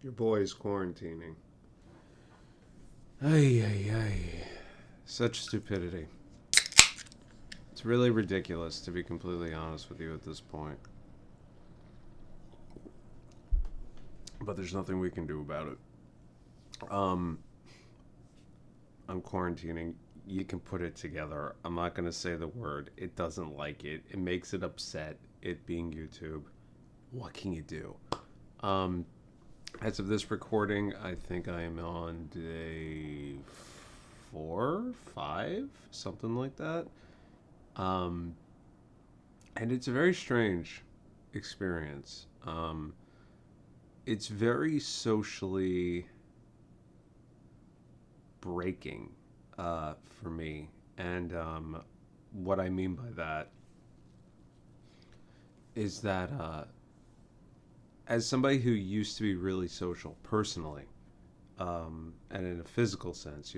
Your boy's quarantining. Ay, ay, ay. Such stupidity. It's really ridiculous, to be completely honest with you at this point. But there's nothing we can do about it. I'm quarantining. You can put it together. I'm not going to say the word. It doesn't like it. It makes it upset, it being YouTube. What can you do? Um, as of this recording, I think I am on day 4, 5, something like that. Um, and it's a very strange experience. It's very socially breaking for me. And what I mean by that is that as somebody who used to be really social personally, and in a physical sense,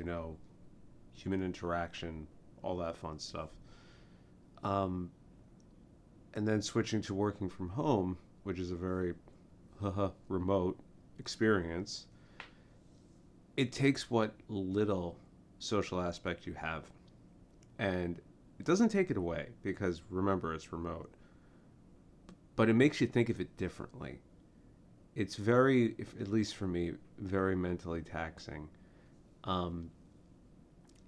human interaction, all that fun stuff, um, and then switching to working from home, which is a very remote experience, it takes what little social aspect you have, and it doesn't take it away because remember it's remote, but it makes you think of it differently. It's very, if, at least for me, very mentally taxing. Um,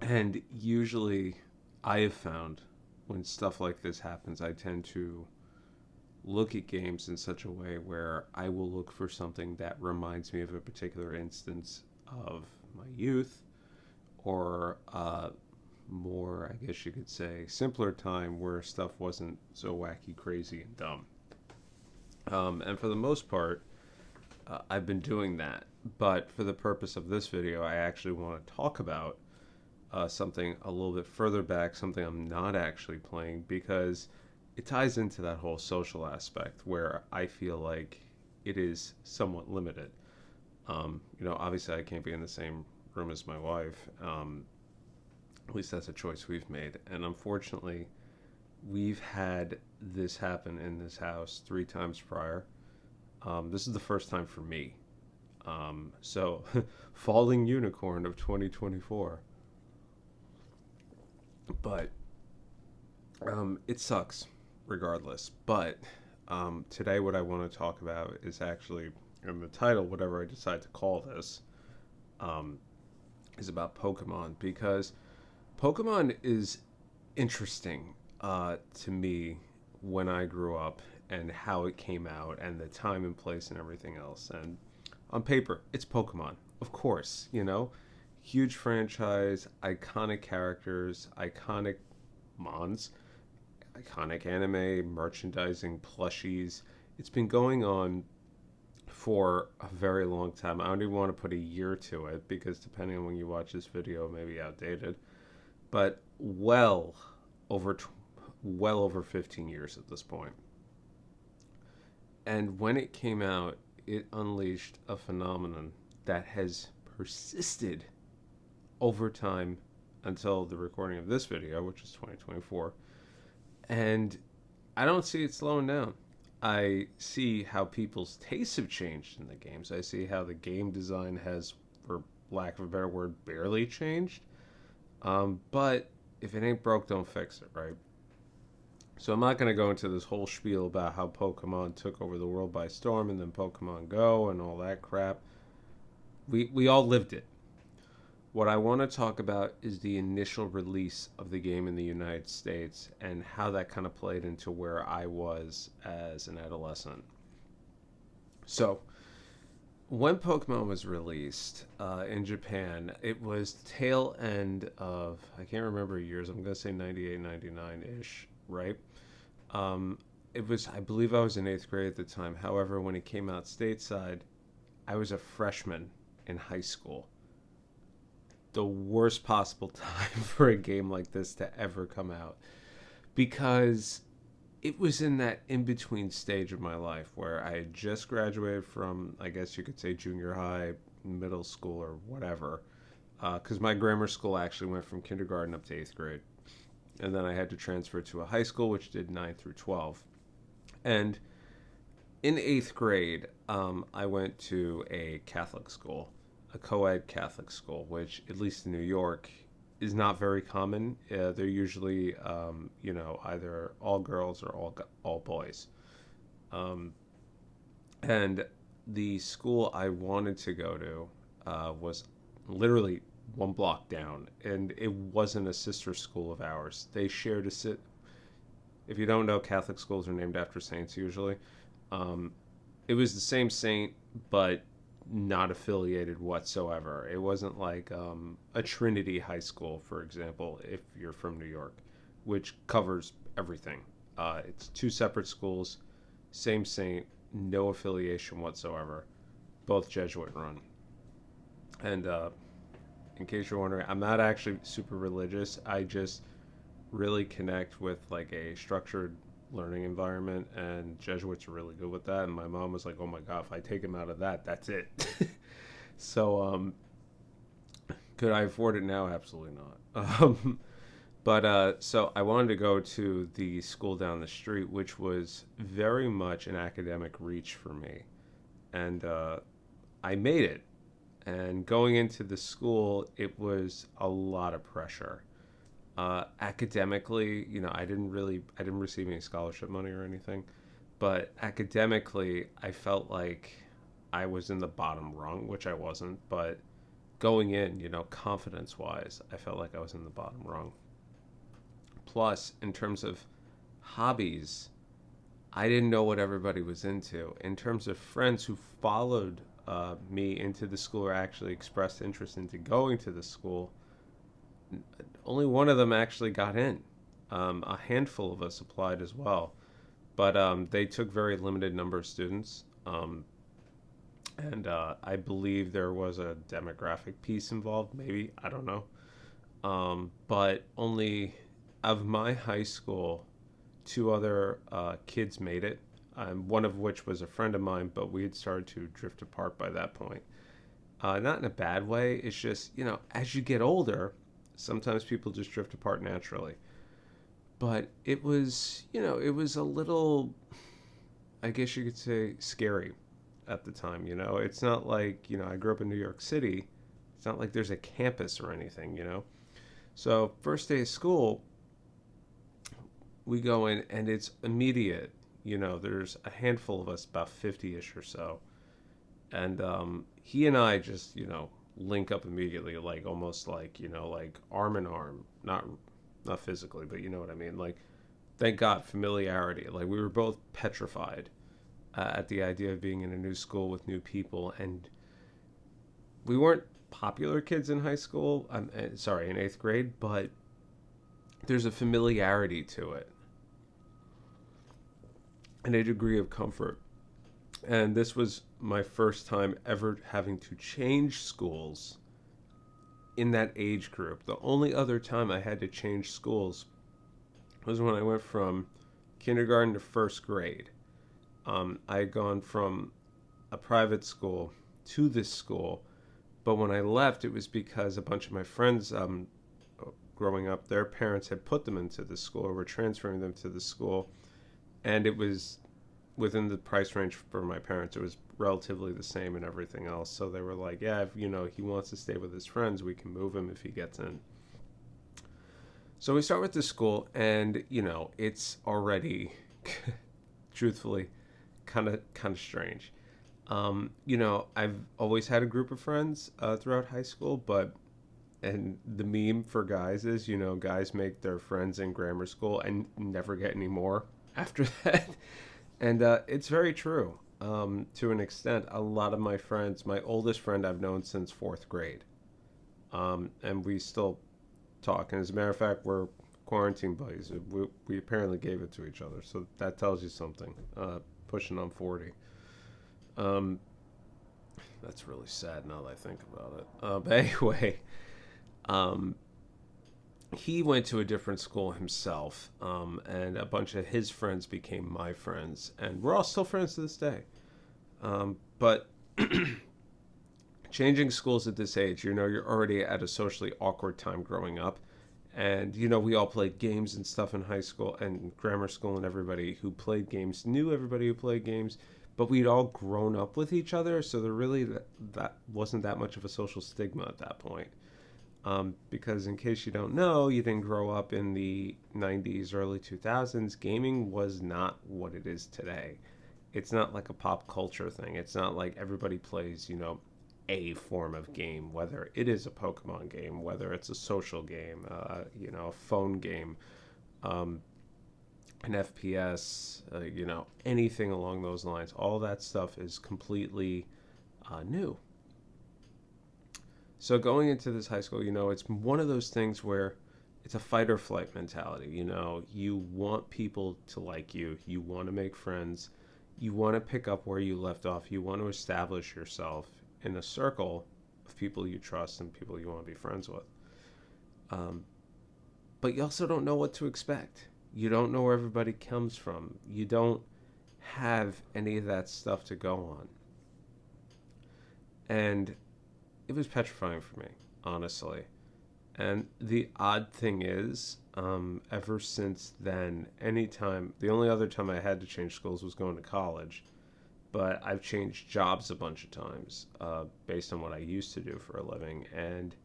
and usually, I have found when stuff like this happens, I tend to look at games in such a way where I will look for something that reminds me of a particular instance of my youth or more, I guess you could say, simpler time where stuff wasn't so wacky, crazy, and dumb. And for the most part, I've been doing that. But for the purpose of this video, I actually want to talk about something a little bit further back, something I'm not actually playing, because it ties into that whole social aspect where I feel like it is somewhat limited. Obviously, I can't be in the same room as my wife. At least that's a choice we've made. And unfortunately, we've had this happen in this house 3 times prior. This is the first time for me. So, falling unicorn of 2024. But it sucks regardless. But today, what I want to talk about is actually in the title, whatever I decide to call this, um, is about Pokemon because Pokemon is interesting to me when I grew up and how it came out and the time and place and everything else. And on paper, it's Pokemon, of course, huge franchise, iconic characters, iconic mons, iconic anime, merchandising, plushies. It's been going on for a very long time. I don't even want to put a year to it because depending on when you watch this video, it may be outdated. But over well over 15 years at this point. And when it came out, it unleashed a phenomenon that has persisted over time until the recording of this video, which is 2024. And I don't see it slowing down. I see how people's tastes have changed in the games. I see how the game design has, for lack of a better word, barely changed. But if it ain't broke, don't fix it, right? So I'm not going to go into this whole spiel about how Pokemon took over the world by storm and then Pokemon Go and all that crap. We all lived it. What I want to talk about is the initial release of the game in the United States and how that kind of played into where I was as an adolescent. So, when Pokemon was released in Japan, it was the tail end of, I can't remember years, I'm going to say 98, 99-ish, right? It was, I believe I was in 8th grade at the time. However, when it came out stateside, I was a freshman in high school. The worst possible time for a game like this to ever come out because it was in that in-between stage of my life where I had just graduated from, I guess you could say, junior high, middle school, or whatever, because my grammar school actually went from kindergarten up to 8th grade. And then I had to transfer to a high school, which did 9 through 12. And in 8th grade, I went to a Catholic school, a co-ed Catholic school, which, at least in New York, is not very common. They're usually, either all girls or all boys. Um, and the school I wanted to go to was literally one block down, and it wasn't a sister school of ours. They shared a sit. If you don't know, Catholic schools are named after saints usually. Um, it was the same saint, but not affiliated whatsoever. It wasn't like a Trinity High School, for example, if you're from New York, which covers everything. It's two separate schools, same saint, no affiliation whatsoever, both Jesuit run. And in case you're wondering, I'm not actually super religious. I just really connect with like a structured learning environment, and Jesuits are really good with that. And my mom was like, "Oh my god, if I take him out of that, that's it." So, could I afford it now? Absolutely not. So I wanted to go to the school down the street, which was very much an academic reach for me, and I made it. And going into the school, it was a lot of pressure. Academically, I didn't receive any scholarship money or anything, but academically, I felt like I was in the bottom rung, which I wasn't. But going in, confidence wise, I felt like I was in the bottom rung. Plus, in terms of hobbies, I didn't know what everybody was into. In terms of friends who followed me into the school or actually expressed interest into going to the school, only one of them actually got in. A handful of us applied as well, but they took very limited number of students. And I believe there was a demographic piece involved. Maybe, I don't know. But only of my high school, two other kids made it. One of which was a friend of mine, but we had started to drift apart by that point. Not in a bad way. It's just, as you get older, sometimes people just drift apart naturally. But it was a little, I guess you could say, scary at the time. It's not like, I grew up in New York City. It's not like there's a campus or anything. So, first day of school, we go in and it's immediate. There's a handful of us, about 50-ish or so. And he and I just, link up immediately, like almost like, like arm in arm. Not physically, but you know what I mean? Like, thank God, familiarity. Like, we were both petrified at the idea of being in a new school with new people. And we weren't popular kids in high school. In eighth grade, but there's a familiarity to it and a degree of comfort. And this was my first time ever having to change schools in that age group. The only other time I had to change schools was when I went from kindergarten to first grade. I had gone from a private school to this school, but when I left, it was because a bunch of my friends growing up, their parents had put them into the school or were transferring them to the school, and it was within the price range for my parents. It was relatively the same and everything else. So they were like, yeah, if he wants to stay with his friends, we can move him if he gets in. So we start with the school, and it's already, truthfully, kind of strange. I've always had a group of friends throughout high school, and the meme for guys is, guys make their friends in grammar school and never get any more after that. And it's very true to an extent. A lot of my friends, my oldest friend I've known since fourth grade. And we still talk. And as a matter of fact, we're quarantine buddies. We apparently gave it to each other. So that tells you something. Pushing on 40. That's really sad now that I think about it. But anyway, he went to a different school himself, and a bunch of his friends became my friends, and we're all still friends to this day. But changing schools at this age, you're already at a socially awkward time growing up, and we all played games and stuff in high school and grammar school, and everybody who played games knew everybody who played games. but we'd all grown up with each other, so there really that wasn't that much of a social stigma at that point. Because in case you don't know, you didn't grow up in the 90s, early 2000s, gaming was not what it is today. It's not like a pop culture thing. It's not like everybody plays, a form of game, whether it is a Pokemon game, whether it's a social game, a phone game, um, an FPS, anything along those lines. All that stuff is completely new. So going into this high school, it's one of those things where it's a fight or flight mentality. You want people to like you. You want to make friends. You want to pick up where you left off. You want to establish yourself in a circle of people you trust and people you want to be friends with. Um, but you also don't know what to expect. You don't know where everybody comes from. You don't have any of that stuff to go on. And it was petrifying for me, honestly. And the odd thing is, ever since then, the only other time I had to change schools was going to college. But I've changed jobs a bunch of times based on what I used to do for a living. And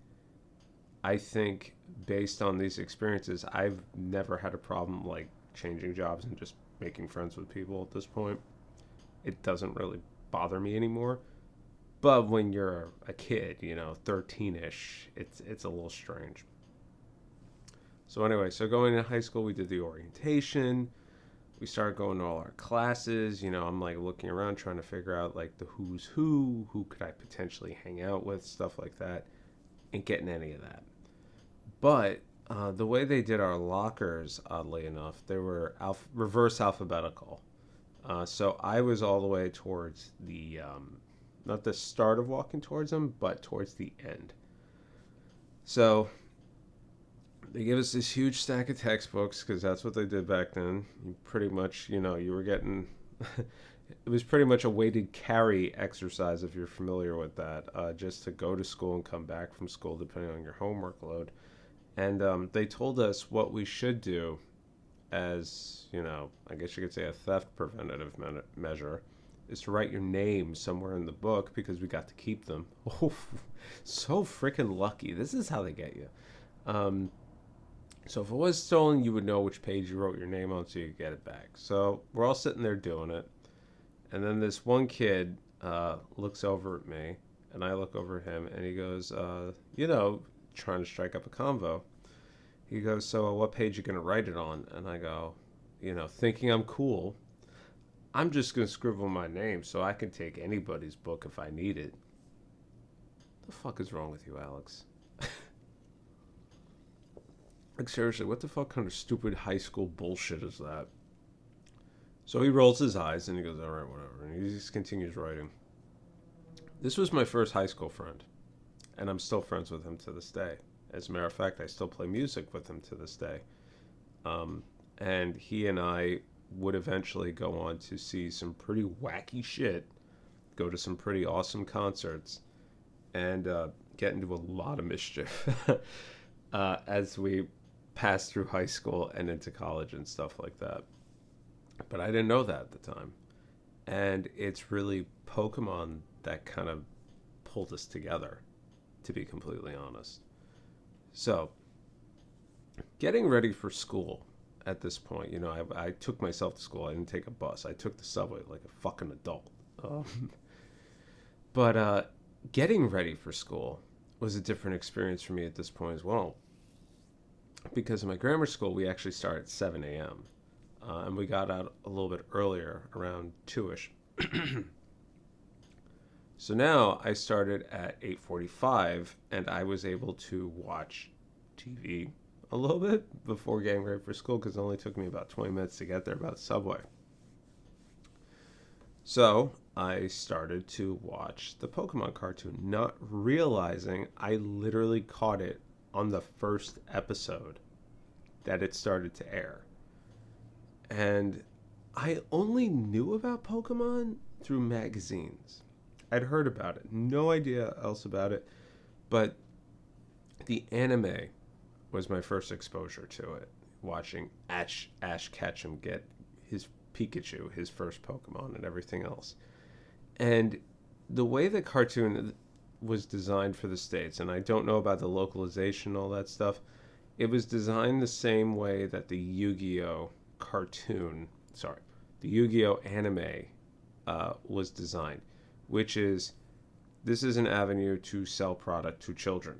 I think based on these experiences, I've never had a problem like changing jobs and just making friends with people at this point. It doesn't really bother me anymore. But when you're a kid, 13-ish, it's a little strange. So anyway, going to high school, we did the orientation. We started going to all our classes. I'm like looking around trying to figure out like the who's who could I potentially hang out with, stuff like that. Ain't getting any of that. But the way they did our lockers, oddly enough, they were reverse alphabetical. So I was all the way towards not the start of walking towards them, but towards the end. So they gave us this huge stack of textbooks because that's what they did back then. You pretty much, you were getting. It was pretty much a weighted carry exercise if you're familiar with that, just to go to school and come back from school depending on your homework load. And they told us what we should do as, I guess you could say a theft preventative measure is to write your name somewhere in the book because we got to keep them. Oh, so freaking lucky. This is how they get you. So if it was stolen, you would know which page you wrote your name on so you could get it back. So we're all sitting there doing it. And then this one kid looks over at me, and I look over at him, and he goes, trying to strike up a convo. He goes, so what page are you going to write it on? And I go, thinking I'm cool, I'm just going to scribble my name so I can take anybody's book if I need it. The fuck is wrong with you, Alex? Like, seriously, what the fuck kind of stupid high school bullshit is that? So he rolls his eyes and he goes, all right, whatever. And he just continues writing. This was my first high school friend, and I'm still friends with him to this day. As a matter of fact, I still play music with him to this day. And he and I would eventually go on to see some pretty wacky shit, go to some pretty awesome concerts, and get into a lot of mischief as we passed through high school and into college and stuff like that. But I didn't know that at the time. And it's really Pokemon that kind of pulled us together, to be completely honest. So, getting ready for school at this point, I took myself to school. I didn't take a bus. I took the subway like a fucking adult. But getting ready for school was a different experience for me at this point as well. Because in my grammar school, we actually started at 7 a.m. And we got out a little bit earlier, around 2-ish. So now I started at 8:45, and I was able to watch TV a little bit before getting ready for school because it only took me about 20 minutes to get there by the subway. So I started to watch the Pokemon cartoon, not realizing I literally caught it on the first episode that it started to air. And I only knew about Pokemon through magazines. I'd heard about it, no idea else about it, but the anime was my first exposure to it. Watching Ash Ketchum get his Pikachu, his first Pokemon, and everything else. And the way the cartoon was designed for the States, and I don't know about the localization and all that stuff, it was designed the same way that the Yu-Gi-Oh cartoon, sorry, the Yu-Gi-Oh anime was designed, which is this is an avenue to sell product to children.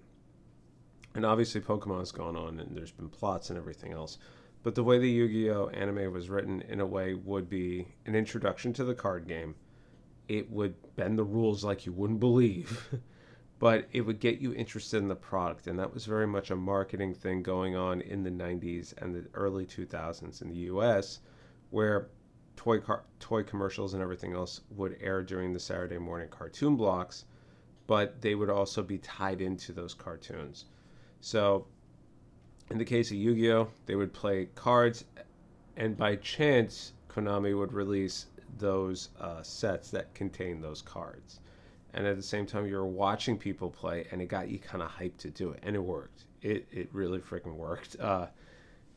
And obviously, Pokemon's gone on, and there's been plots and everything else. But the way the Yu-Gi-Oh anime was written, in a way, would be an introduction to the card game. It would bend the rules like you wouldn't believe, but it would get you interested in the product. And that was very much a marketing thing going on in the 90s and the early 2000s in the US, where toy commercials and everything else would air during the Saturday morning cartoon blocks, but they would also be tied into those cartoons. So in the case of Yu-Gi-Oh, they would play cards, and by chance, Konami would release those sets that contain those cards. And at the same time, you were watching people play, and it got you kind of hyped to do it, and it worked. It really freaking worked.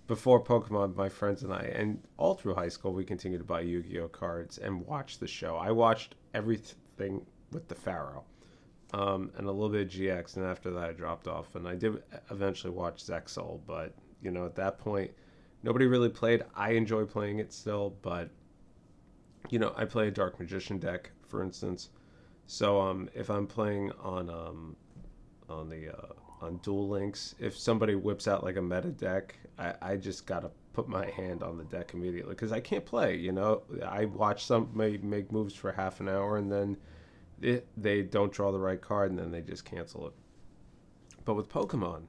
Before Pokemon, my friends and I, and all through high school, we continued to buy Yu-Gi-Oh cards and watch the show. I watched everything with the Pharaoh. And a little bit of GX, and after that I dropped off. And I did eventually watch Zexal, but at that point, nobody really played. I enjoy playing it still, but I play a Dark Magician deck, for instance. So if I'm playing on Duel Links, if somebody whips out like a meta deck, I just gotta put my hand on the deck immediately because I can't play. I watch somebody make moves for half an hour, and then they don't draw the right card, and then they just cancel it. But with Pokemon,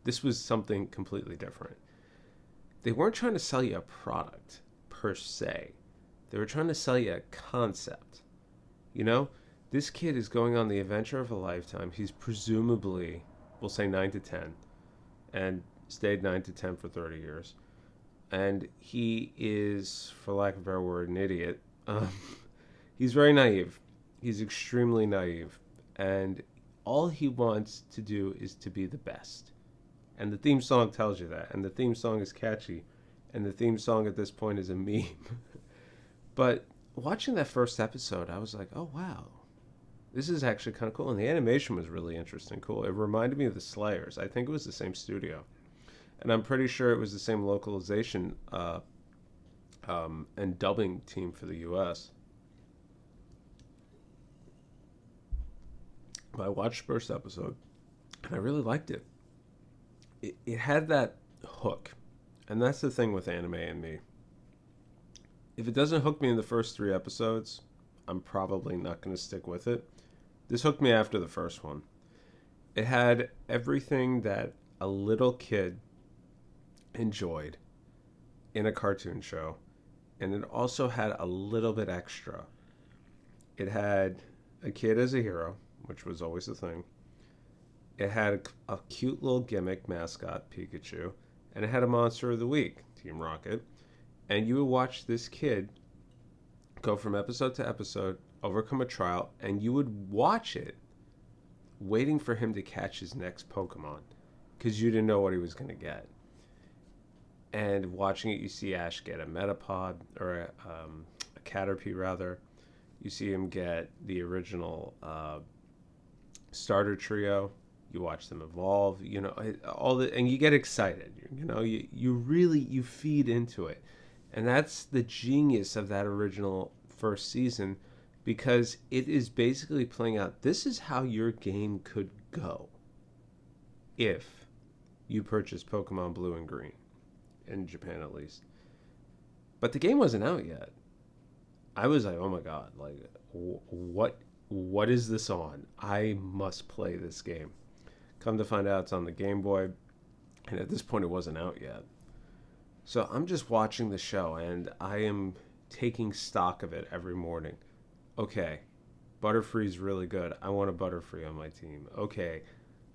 this was something completely different. They weren't trying to sell you a product per se. They were trying to sell you a concept. This kid is going on the adventure of a lifetime. He's presumably, we'll say 9 to 10, and stayed 9 to 10 for 30 years. And he is, for lack of a better word, an idiot. He's very naive. He's extremely naive, and all he wants to do is to be the best. And the theme song tells you that, and the theme song is catchy, and the theme song at this point is a meme. But watching that first episode, I was like, oh, wow. This is actually kind of cool, and the animation was really interesting, cool. It reminded me of the Slayers. I think it was the same studio, and I'm pretty sure it was the same localization and dubbing team for the U.S., But I watched the first episode, and I really liked it. It had that hook, and that's the thing with anime and me. If it doesn't hook me in the first 3 episodes, I'm probably not going to stick with it. This hooked me after the first one. It had everything that a little kid enjoyed in a cartoon show, and it also had a little bit extra. It had a kid as a hero, which was always a thing. It had a cute little gimmick mascot, Pikachu, and it had a monster of the week, Team Rocket. And you would watch this kid go from episode to episode, overcome a trial, and you would watch it waiting for him to catch his next Pokemon because you didn't know what he was going to get. And watching it, you see Ash get a Metapod, or a Caterpie, rather. You see him get the original starter trio. You watch them evolve, all the, and you get excited. You feed into it, and that's the genius of that original first season, because it is basically playing out. This is how your game could go if you purchase Pokemon Blue and Green, in Japan at least. But the game wasn't out yet. I was like, oh my god, like what is this on? I must play this game. Come to find out, it's on the Game Boy, and at this point it wasn't out yet. So I'm just watching the show, and I am taking stock of it every morning. Okay, Butterfree's really good. I want a Butterfree on my team. Okay,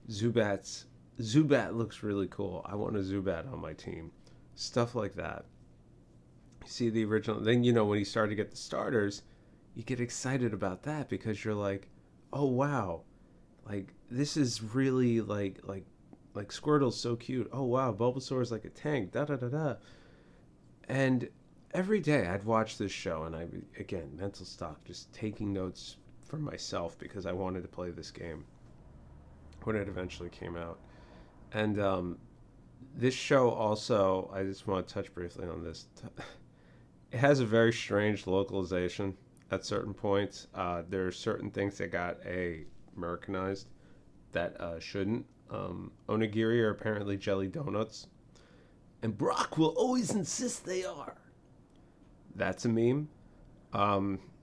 Zubat looks really cool. I want a Zubat on my team. Stuff like that. You see the original. Then, when you start to get the starters, you get excited about that because you're like, oh, wow. Like, this is really, like Squirtle's so cute. Oh, wow, Bulbasaur's like a tank. Da-da-da-da. And every day I'd watch this show, and again, mental stock, just taking notes for myself because I wanted to play this game when it eventually came out. And this show also, I just want to touch briefly on this. It has a very strange localization at certain points. There are certain things that got Americanized that shouldn't. Onigiri are apparently jelly donuts, and Brock will always insist they are. That's a meme.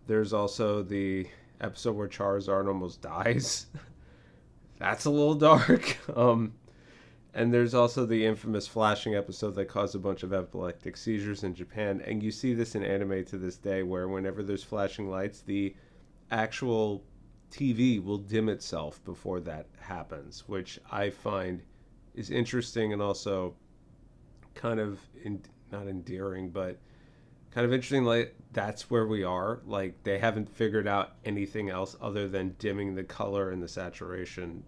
There's also the episode where Charizard almost dies. That's a little dark. And there's also the infamous flashing episode that caused a bunch of epileptic seizures in Japan. And you see this in anime to this day, where whenever there's flashing lights, the actual TV will dim itself before that happens, which I find is interesting and also kind of not endearing, but kind of interesting. Like, that's where we are. Like, they haven't figured out anything else other than dimming the color and the saturation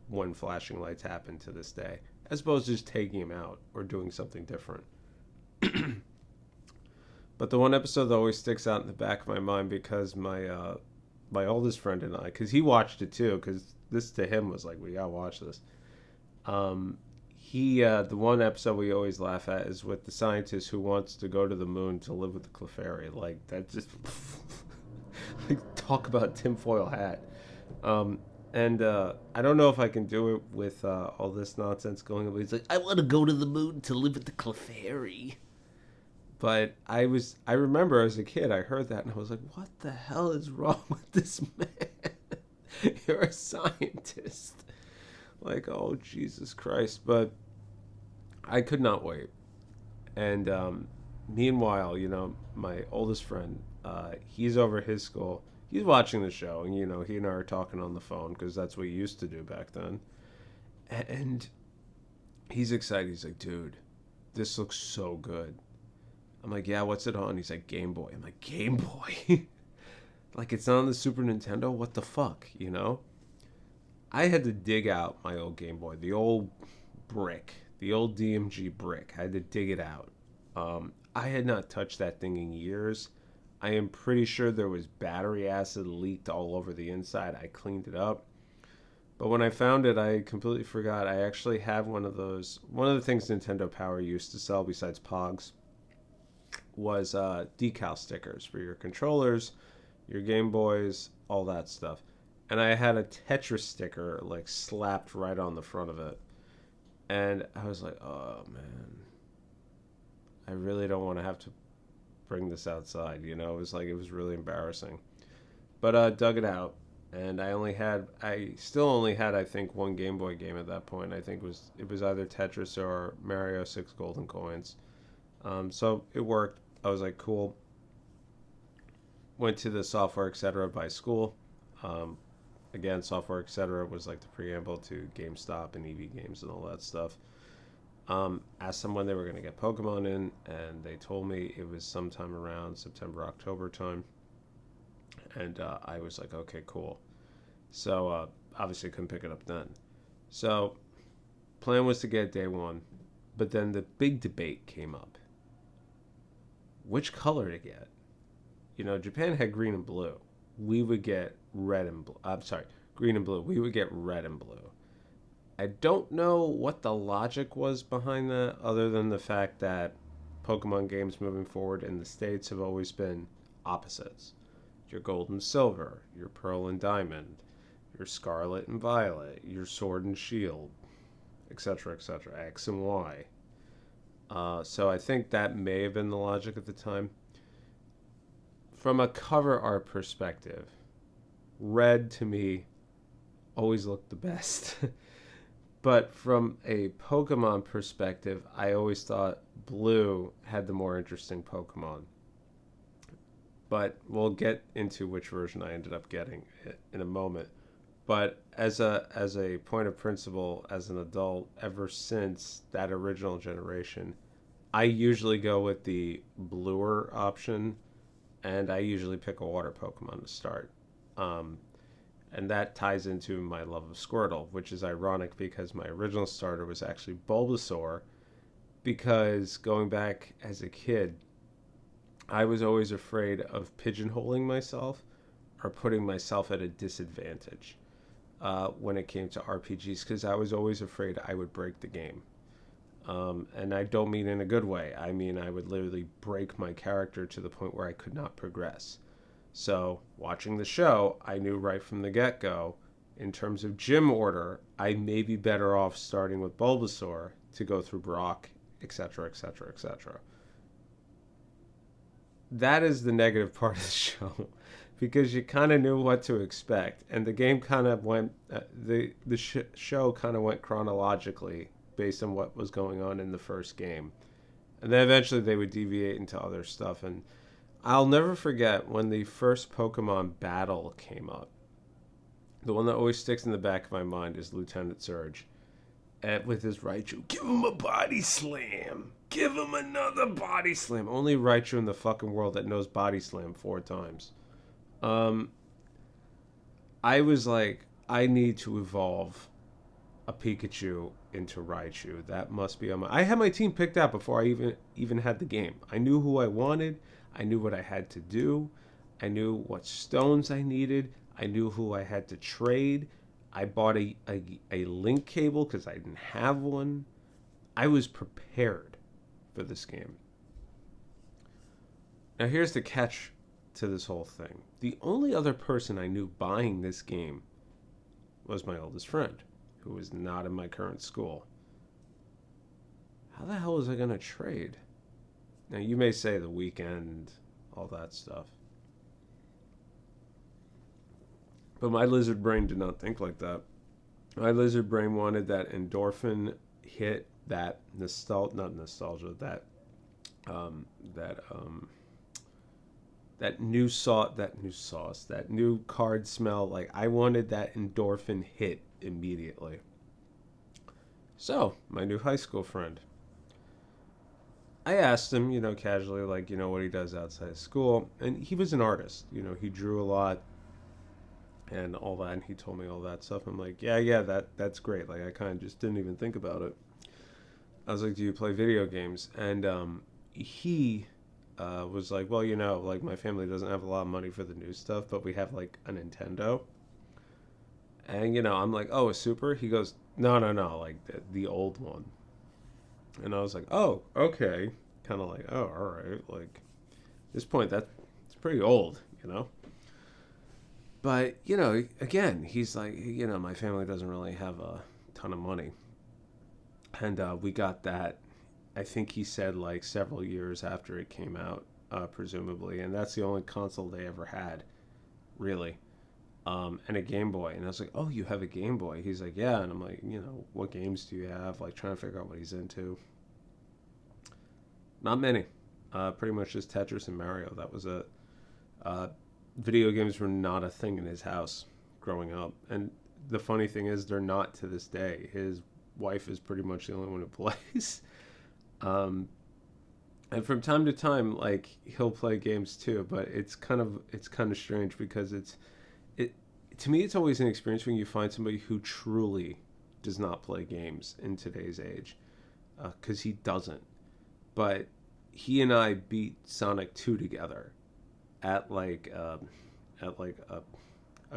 when flashing lights happen to this day, as opposed to just taking them out or doing something different. But the one episode that always sticks out in the back of my mind, because my oldest friend and I, because he watched it too, because this to him was like, we gotta watch this. The one episode we always laugh at is with the scientist who wants to go to the moon to live with the Clefairy. Like, that just like, talk about tinfoil hat. And I don't know if I can do it with all this nonsense going on. But he's like, I want to go to the moon to live with the Clefairy. But I remember as a kid, I heard that and I was like, what the hell is wrong with this man? You're a scientist. Like, oh, Jesus Christ. But I could not wait. And meanwhile, my oldest friend, he's over at his school. He's watching the show, and, he and I are talking on the phone because that's what we used to do back then. And he's excited. He's like, dude, this looks so good. I'm like, yeah, what's it on? He's like, Game Boy. I'm like, Game Boy? Like, it's not on the Super Nintendo? What the fuck, I had to dig out my old Game Boy, the old brick, the old DMG brick. I had to dig it out. I had not touched that thing in years. I am pretty sure there was battery acid leaked all over the inside. I cleaned it up. But when I found it, I completely forgot. I actually have one of those. One of the things Nintendo Power used to sell besides Pogs was decal stickers for your controllers, your Game Boys, all that stuff. And I had a Tetris sticker like slapped right on the front of it. And I was like, oh man, I really don't want to have to bring this outside. It was really embarrassing. But dug it out, and I still only had, I think, one Game Boy game at that point. I think it was either Tetris or Mario 6 Golden Coins. So it worked. I was like, cool. Went to the Software Etc. by school. Again, Software Etc. was like the preamble to GameStop and EV Games and all that stuff. Asked them when they were going to get Pokemon in, and they told me it was sometime around September, October time. And I was like, okay, cool. So obviously couldn't pick it up then. So plan was to get day one, but then the big debate came up. Which color to get? Japan had green and blue. We would get red and blue. I'm sorry, green and blue. We would get red and blue. I don't know what the logic was behind that, other than the fact that Pokemon games moving forward in the States have always been opposites. Your Gold and Silver, your Pearl and Diamond, your Scarlet and Violet, your Sword and Shield, etc., etc., X and Y. So I think that may have been the logic at the time. From a cover art perspective, red to me always looked the best. But from a Pokemon perspective, I always thought blue had the more interesting Pokemon. But we'll get into which version I ended up getting in a moment. But as a point of principle, as an adult, ever since that original generation, I usually go with the bluer option, and I usually pick a water Pokemon to start. And that ties into my love of Squirtle, which is ironic because my original starter was actually Bulbasaur, because going back as a kid, I was always afraid of pigeonholing myself or putting myself at a disadvantage when it came to RPGs, because I was always afraid I would break the game. And I don't mean in a good way. I mean, I would literally break my character to the point where I could not progress. So, watching the show, I knew right from the get go, in terms of gym order, I may be better off starting with Bulbasaur to go through Brock, etc., etc., etc. That is the negative part of the show, because you kind of knew what to expect, and the game kind of went, show kind of went chronologically based on what was going on in the first game, and then eventually they would deviate into other stuff. And I'll never forget when the first Pokemon battle came up. The one that always sticks in the back of my mind is Lieutenant Surge. And with his Raichu, give him a body slam. Give him another body slam. Only Raichu in the fucking world that knows body slam 4 times. Um, I was like, I need to evolve a Pikachu into Raichu. That must be on my. I had my team picked out before I even had the game. I knew who I wanted. I knew what I had to do. I knew what stones I needed. I knew who I had to trade. I bought a link cable because I didn't have one. I was prepared for this game. Now here's the catch to this whole thing. The only other person I knew buying this game was my oldest friend, who was not in my current school. How the hell was I going to trade? Now you may say the weekend, all that stuff. But my lizard brain did not think like that. My lizard brain wanted that endorphin hit, that not nostalgia, that new sauce, that new card smell. Like, I wanted that endorphin hit immediately. So, my new high school friend, I asked him, casually, like, what he does outside of school. And he was an artist. He drew a lot and all that. And he told me all that stuff. I'm like, yeah, that's great. Like, I kind of just didn't even think about it. I was like, do you play video games? And he was like, well, like, my family doesn't have a lot of money for the new stuff, but we have, like, a Nintendo. And, I'm like, oh, a Super? He goes, no, like, the old one. And I was like, oh, okay. Kind of like, oh, all right. Like, at this point, it's pretty old, But, again, he's like, my family doesn't really have a ton of money. And we got that, I think he said, like, several years after it came out, presumably. And that's the only console they ever had, really. And a Game Boy. And I was like, oh, you have a Game Boy? He's like, yeah. And I'm like, what games do you have? Like, trying to figure out what he's into. Not many. Pretty much just Tetris and Mario. That was video games were not a thing in his house growing up. And the funny thing is, they're not to this day. His wife is pretty much the only one who plays. And from time to time, like, he'll play games too, but it's kind of strange because to me, it's always an experience when you find somebody who truly does not play games in today's age, because he doesn't. But he and I beat Sonic 2 together at like a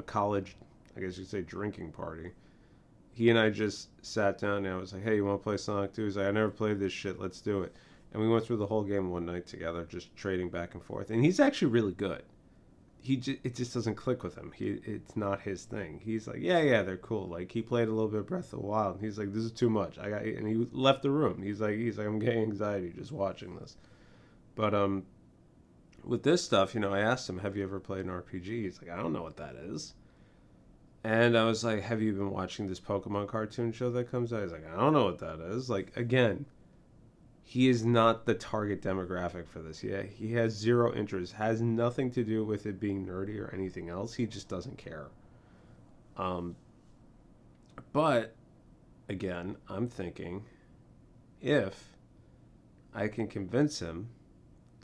college, I guess you'd say, drinking party. He and I just sat down and I was like, hey, you want to play Sonic 2? He's like, I never played this shit, let's do it. And we went through the whole game one night together, just trading back and forth. And he's actually really good. It just doesn't click with him. It's not his thing. He's like, yeah, they're cool. Like, he played a little bit of Breath of the Wild. And he's like, this is too much. And he left the room. He's like, I'm getting anxiety just watching this. But with this stuff, I asked him, have you ever played an RPG? He's like, I don't know what that is. And I was like, have you been watching this Pokemon cartoon show that comes out? He's like, I don't know what that is. Like, again, he is not the target demographic for this. Yeah, he has zero interest. Has nothing to do with it being nerdy or anything else. He just doesn't care. But again, I'm thinking, if I can convince him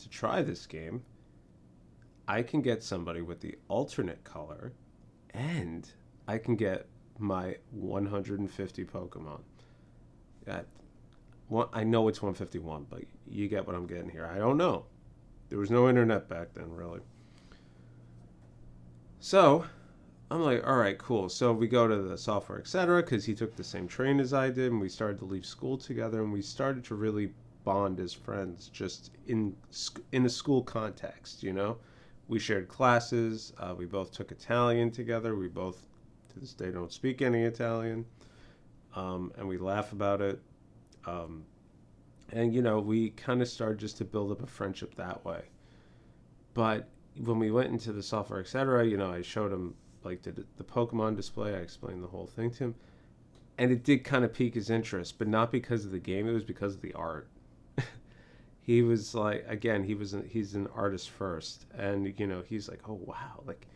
to try this game, I can get somebody with the alternate color, and I can get my 150 Pokemon. I know it's 151, but you get what I'm getting here. I don't know. There was no internet back then, really. So I'm like, all right, cool. So we go to the software, etc., because he took the same train as I did, and we started to leave school together, and we started to really bond as friends, just in a school context. We shared classes. We both took Italian together. We both, to this day, don't speak any Italian, and we laugh about it. Um, and we kind of started just to build up a friendship that way. But when we went into the software, etc., I showed him like the Pokemon display. I explained the whole thing to him, and it did kind of pique his interest, but not because of the game. It was because of the art. He was like, again, he's an artist first, and he's like, oh wow, like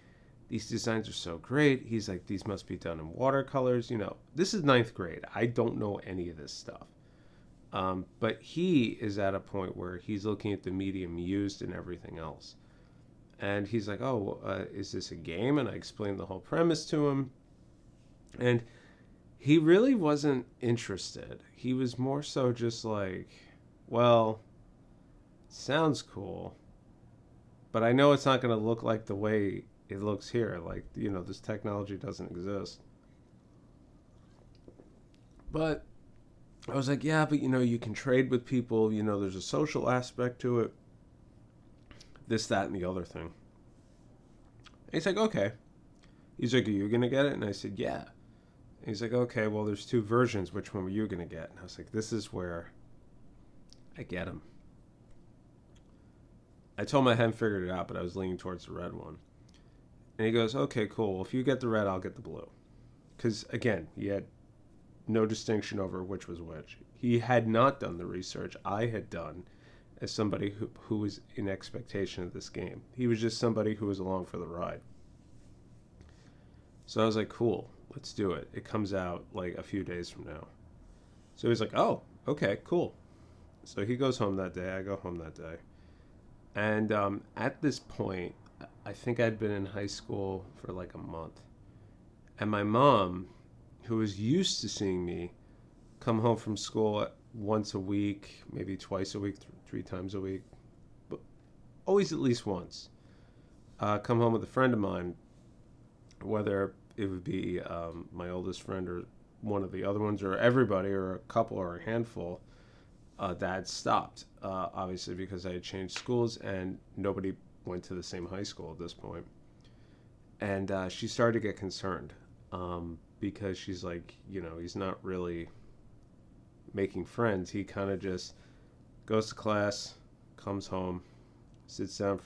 these designs are so great. He's like, these must be done in watercolors. This is ninth grade. I don't know any of this stuff. But he is at a point where he's looking at the medium used and everything else. And he's like, oh, is this a game? And I explained the whole premise to him. And he really wasn't interested. He was more so just like, well, sounds cool, but I know it's not going to look like the way it looks here. Like, this technology doesn't exist. But I was like, yeah, but you can trade with people. There's a social aspect to it. This, that, and the other thing. And he's like, okay. He's like, are you going to get it? And I said, yeah. And he's like, okay, well, there's two versions. Which one were you going to get? And I was like, this is where I get him. I told him I hadn't figured it out, but I was leaning towards the red one. And he goes, okay, cool. Well, if you get the red, I'll get the blue. Because, again, he had no distinction over which was which. He had not done the research I had done as somebody who was in expectation of this game. He was just somebody who was along for the ride. So I was like, cool, let's do it. It comes out like a few days from now. So he's like, oh, okay, cool. So he goes home that day. I go home that day. And at this point, I think I'd been in high school for like a month. And my mom, who was used to seeing me come home from school once a week, maybe twice a week, three times a week, but always at least once, come home with a friend of mine, whether it would be my oldest friend or one of the other ones or everybody or a couple or a handful, that stopped, obviously because I had changed schools and nobody went to the same high school at this point. And she started to get concerned because she's like, he's not really making friends. He kind of just goes to class, comes home, sits down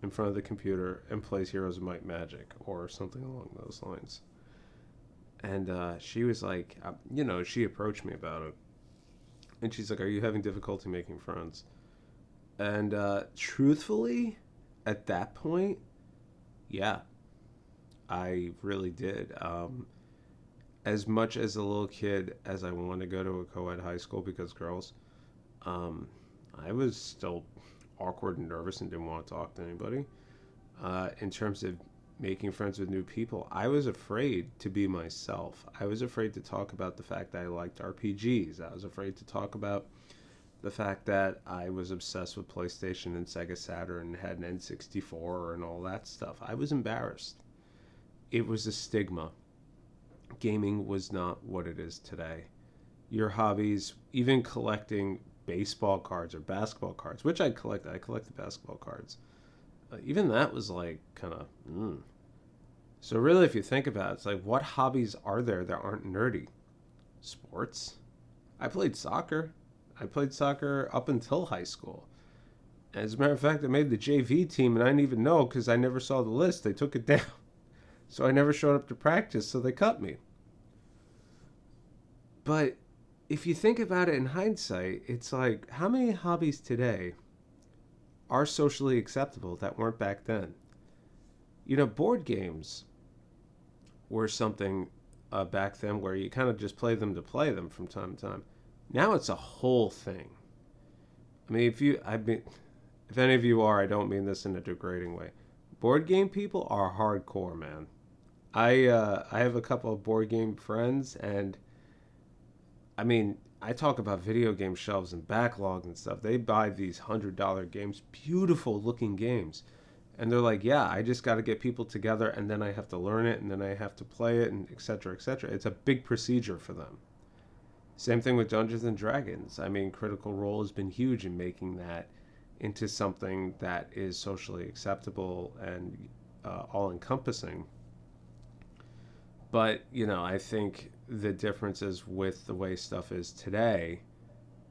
in front of the computer and plays Heroes of Might and Magic or something along those lines. And she was like, she approached me about it. And she's like, are you having difficulty making friends? And truthfully, at that point, yeah, I really did. As much as a little kid as I wanted to go to a co-ed high school because girls, I was still awkward and nervous and didn't want to talk to anybody. In terms of making friends with new people, I was afraid to be myself. I was afraid to talk about the fact that I liked RPGs. I was afraid to talk about the fact that I was obsessed with PlayStation and Sega Saturn and had an N64 and all that stuff. I was embarrassed. It was a stigma. Gaming was not what it is today. Your hobbies, even collecting baseball cards or basketball cards, which I collected basketball cards. Even that was like kind of, So really, if you think about it, it's like, what hobbies are there that aren't nerdy? Sports. I played soccer. Up until high school. As a matter of fact, I made the JV team, and I didn't even know because I never saw the list. They took it down. So I never showed up to practice, so they cut me. But if you think about it in hindsight, it's like, how many hobbies today are socially acceptable that weren't back then? Board games were something back then where you kind of just play them to play them from time to time. Now it's a whole thing. I mean, if any of you are, I don't mean this in a degrading way. Board game people are hardcore, man. I have a couple of board game friends, and I mean, I talk about video game shelves and backlog and stuff. They buy these $100 games, beautiful looking games. And they're like, yeah, I just got to get people together and then I have to learn it and then I have to play it and et cetera, et cetera. It's a big procedure for them. Same thing with Dungeons and Dragons. I mean, Critical Role has been huge in making that into something that is socially acceptable and all encompassing. But, I think the differences with the way stuff is today,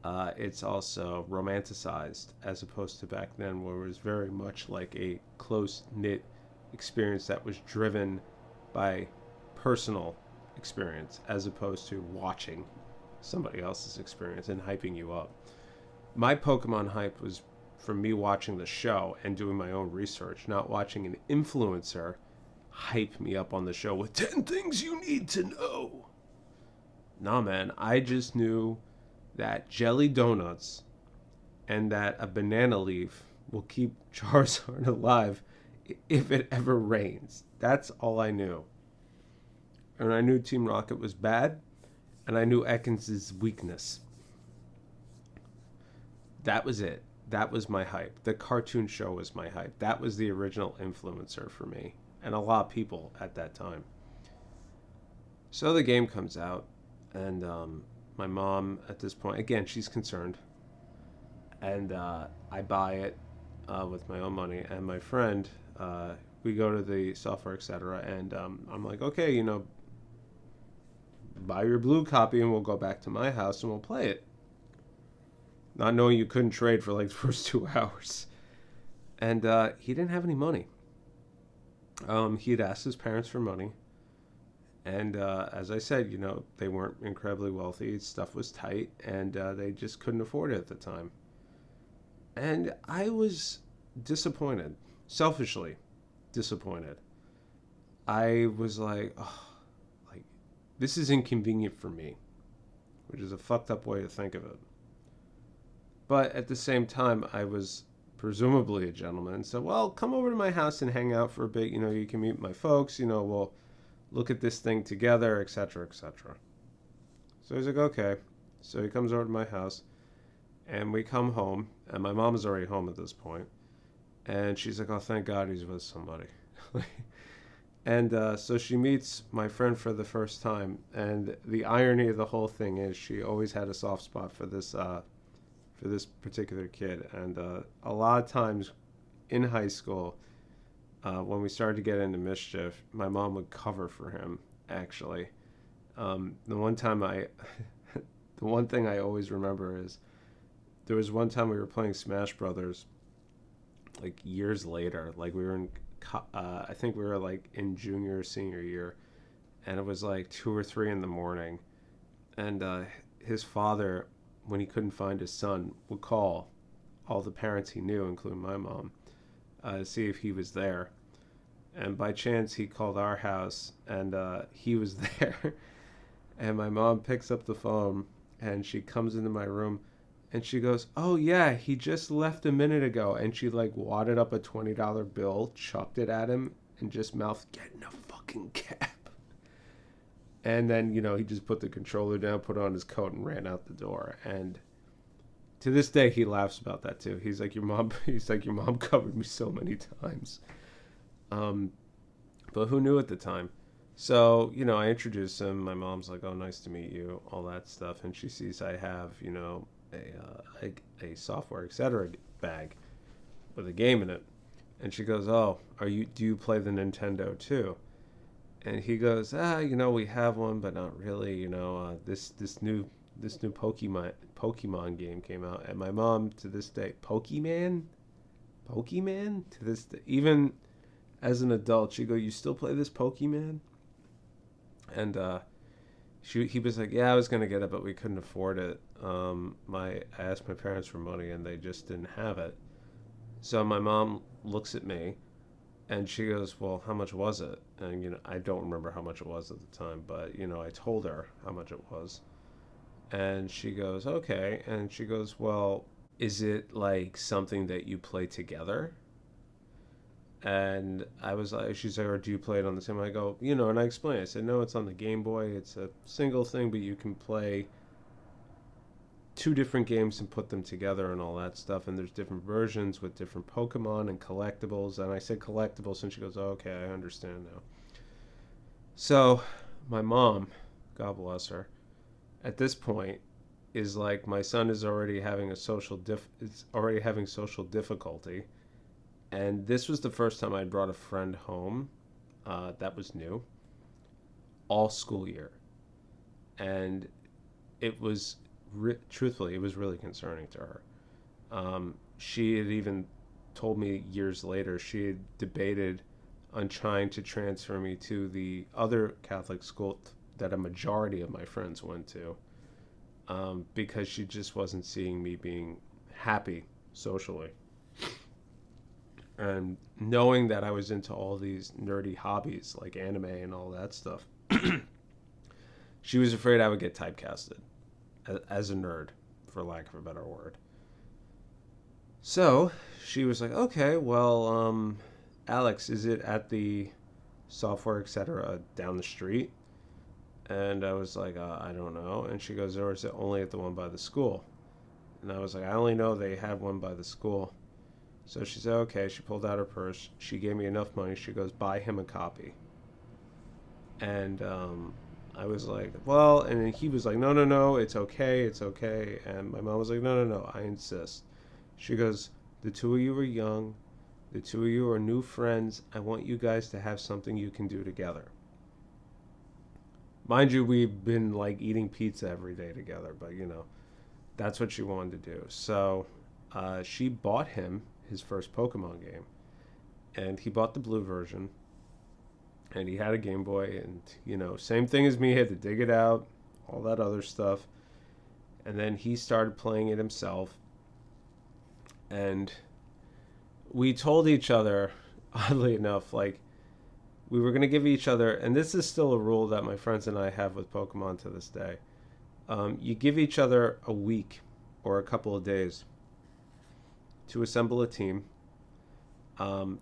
it's also romanticized as opposed to back then, where it was very much like a close knit experience that was driven by personal experience as opposed to watching somebody else's experience and hyping you up. My Pokemon hype was from me watching the show and doing my own research, not watching an influencer hype me up on the show with 10 things you need to know. Nah, man, I just knew that jelly donuts and that a banana leaf will keep Charizard alive if it ever rains. That's all I knew. And I knew Team Rocket was bad, and I knew Ekans' weakness. That was it. That was my hype. The cartoon show was my hype. That was the original influencer for me, and a lot of people at that time. So the game comes out, and my mom, at this point, again, she's concerned, and I buy it with my own money, and my friend, we go to the software, etc., and I'm like, okay, buy your blue copy, and we'll go back to my house, and we'll play it. Not knowing you couldn't trade for like the first 2 hours. And he didn't have any money. He had asked his parents for money. And as I said, they weren't incredibly wealthy. Stuff was tight, and they just couldn't afford it at the time. And I was disappointed, selfishly disappointed. I was like, oh, this is inconvenient for me, which is a fucked up way to think of it. But at the same time, I was presumably a gentleman and said, well, come over to my house and hang out for a bit. You can meet my folks. We'll look at this thing together, etc., etc. So he's like, okay. So he comes over to my house, and we come home, and my mom is already home at this point. And she's like, oh, thank God he's with somebody. And so she meets my friend for the first time. And the irony of the whole thing is she always had a soft spot for this particular kid. And a lot of times in high school, when we started to get into mischief, my mom would cover for him, actually. The one thing I always remember is there was one time we were playing Smash Brothers, like years later. Like we were in, I think we were like in junior or senior year, and it was like 2 or 3 in the morning. And his father, when he couldn't find his son, would call all the parents he knew, including my mom, to see if he was there. And by chance, he called our house, and he was there. And my mom picks up the phone, and she comes into my room, and she goes, oh, yeah, he just left a minute ago. And she, wadded up a $20 bill, chucked it at him, and just mouthed, get in a fucking cab. And then, he just put the controller down, put on his coat, and ran out the door. And to this day, he laughs about that, too. He's like, your mom covered me so many times. But who knew at the time? So, I introduce him. My mom's like, oh, nice to meet you, all that stuff. And she sees I have, a software, etc. bag with a game in it. And she goes, oh, do you play the Nintendo too? And he goes, we have one, but not really. This new Pokemon game came out, and my mom to this day, Pokemon to this day, even as an adult, she go, you still play this Pokemon? And he was like, yeah, I was gonna get it, but we couldn't afford it. I asked my parents for money, and they just didn't have it. So my mom looks at me. And she goes, well, how much was it? And, I don't remember how much it was at the time, but, I told her how much it was. And she goes, okay. And she goes, well, is it like something that you play together? And I was like, she's like, or do you play it on the same? I go, and I explained. I said, no, it's on the Game Boy. It's a single thing, but you can play two different games and put them together and all that stuff. And there's different versions with different Pokemon and collectibles. And I said collectibles, and she goes, oh, okay, I understand now. So my mom, God bless her, at this point is like, my son is already having is already having social difficulty. And this was the first time I'd brought a friend home. That was new. All school year. And it was, truthfully, it was really concerning to her. She had even told me years later she had debated on trying to transfer me to the other Catholic school that a majority of my friends went to, because she just wasn't seeing me being happy socially. And knowing that I was into all these nerdy hobbies like anime and all that stuff, she was afraid I would get typecasted as a nerd, for lack of a better word. So she was like, okay, well, Alex, is it at the software, etc., down the street? And I was like, I don't know. And she goes, or is it only at the one by the school? And I was like, I only know they had one by the school. So she said, okay. She pulled out her purse. She gave me enough money. She goes, buy him a copy. And I was like, well, and then he was like, no, no, no, it's okay, it's okay. And my mom was like, no, no, no, I insist. She goes, the two of you are young. The two of you are new friends. I want you guys to have something you can do together. Mind you, we've been like eating pizza every day together, but that's what she wanted to do. So she bought him his first Pokemon game, and he bought the blue version, and he had a Game Boy, and same thing as me, he had to dig it out, all that other stuff. And then he started playing it himself, and we told each other, oddly enough, like, we were going to give each other, and this is still a rule that my friends and I have with Pokemon to this day. You give each other a week or a couple of days to assemble a team,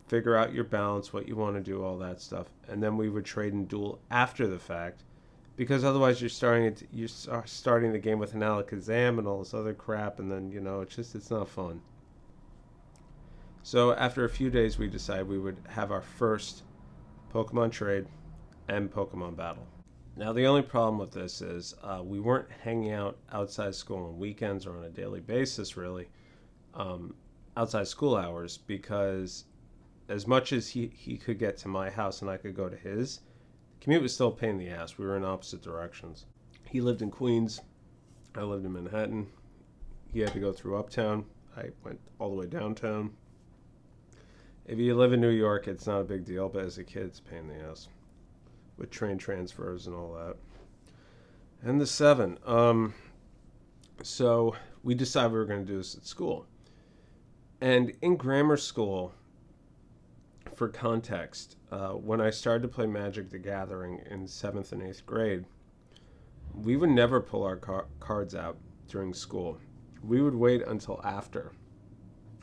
figure out your balance, what you want to do, all that stuff, and then we would trade and duel after the fact, because otherwise you're starting the game with an Alakazam and all this other crap, and then it's not fun. So after a few days, we decided we would have our first Pokemon trade and Pokemon battle. Now, the only problem with this is we weren't hanging out outside school on weekends or on a daily basis, really, outside school hours, because as much as he could get to my house and I could go to his, the commute was still a pain in the ass. We were in opposite directions. He lived in Queens. I lived in Manhattan. He had to go through Uptown. I went all the way downtown. If you live in New York, it's not a big deal, but as a kid, it's a pain in the ass with train transfers and all that. And the 7. So we decided we were going to do this at school. And in grammar school, for context, when I started to play Magic the Gathering in 7th and 8th grade, we would never pull our cards out during school. We would wait until after.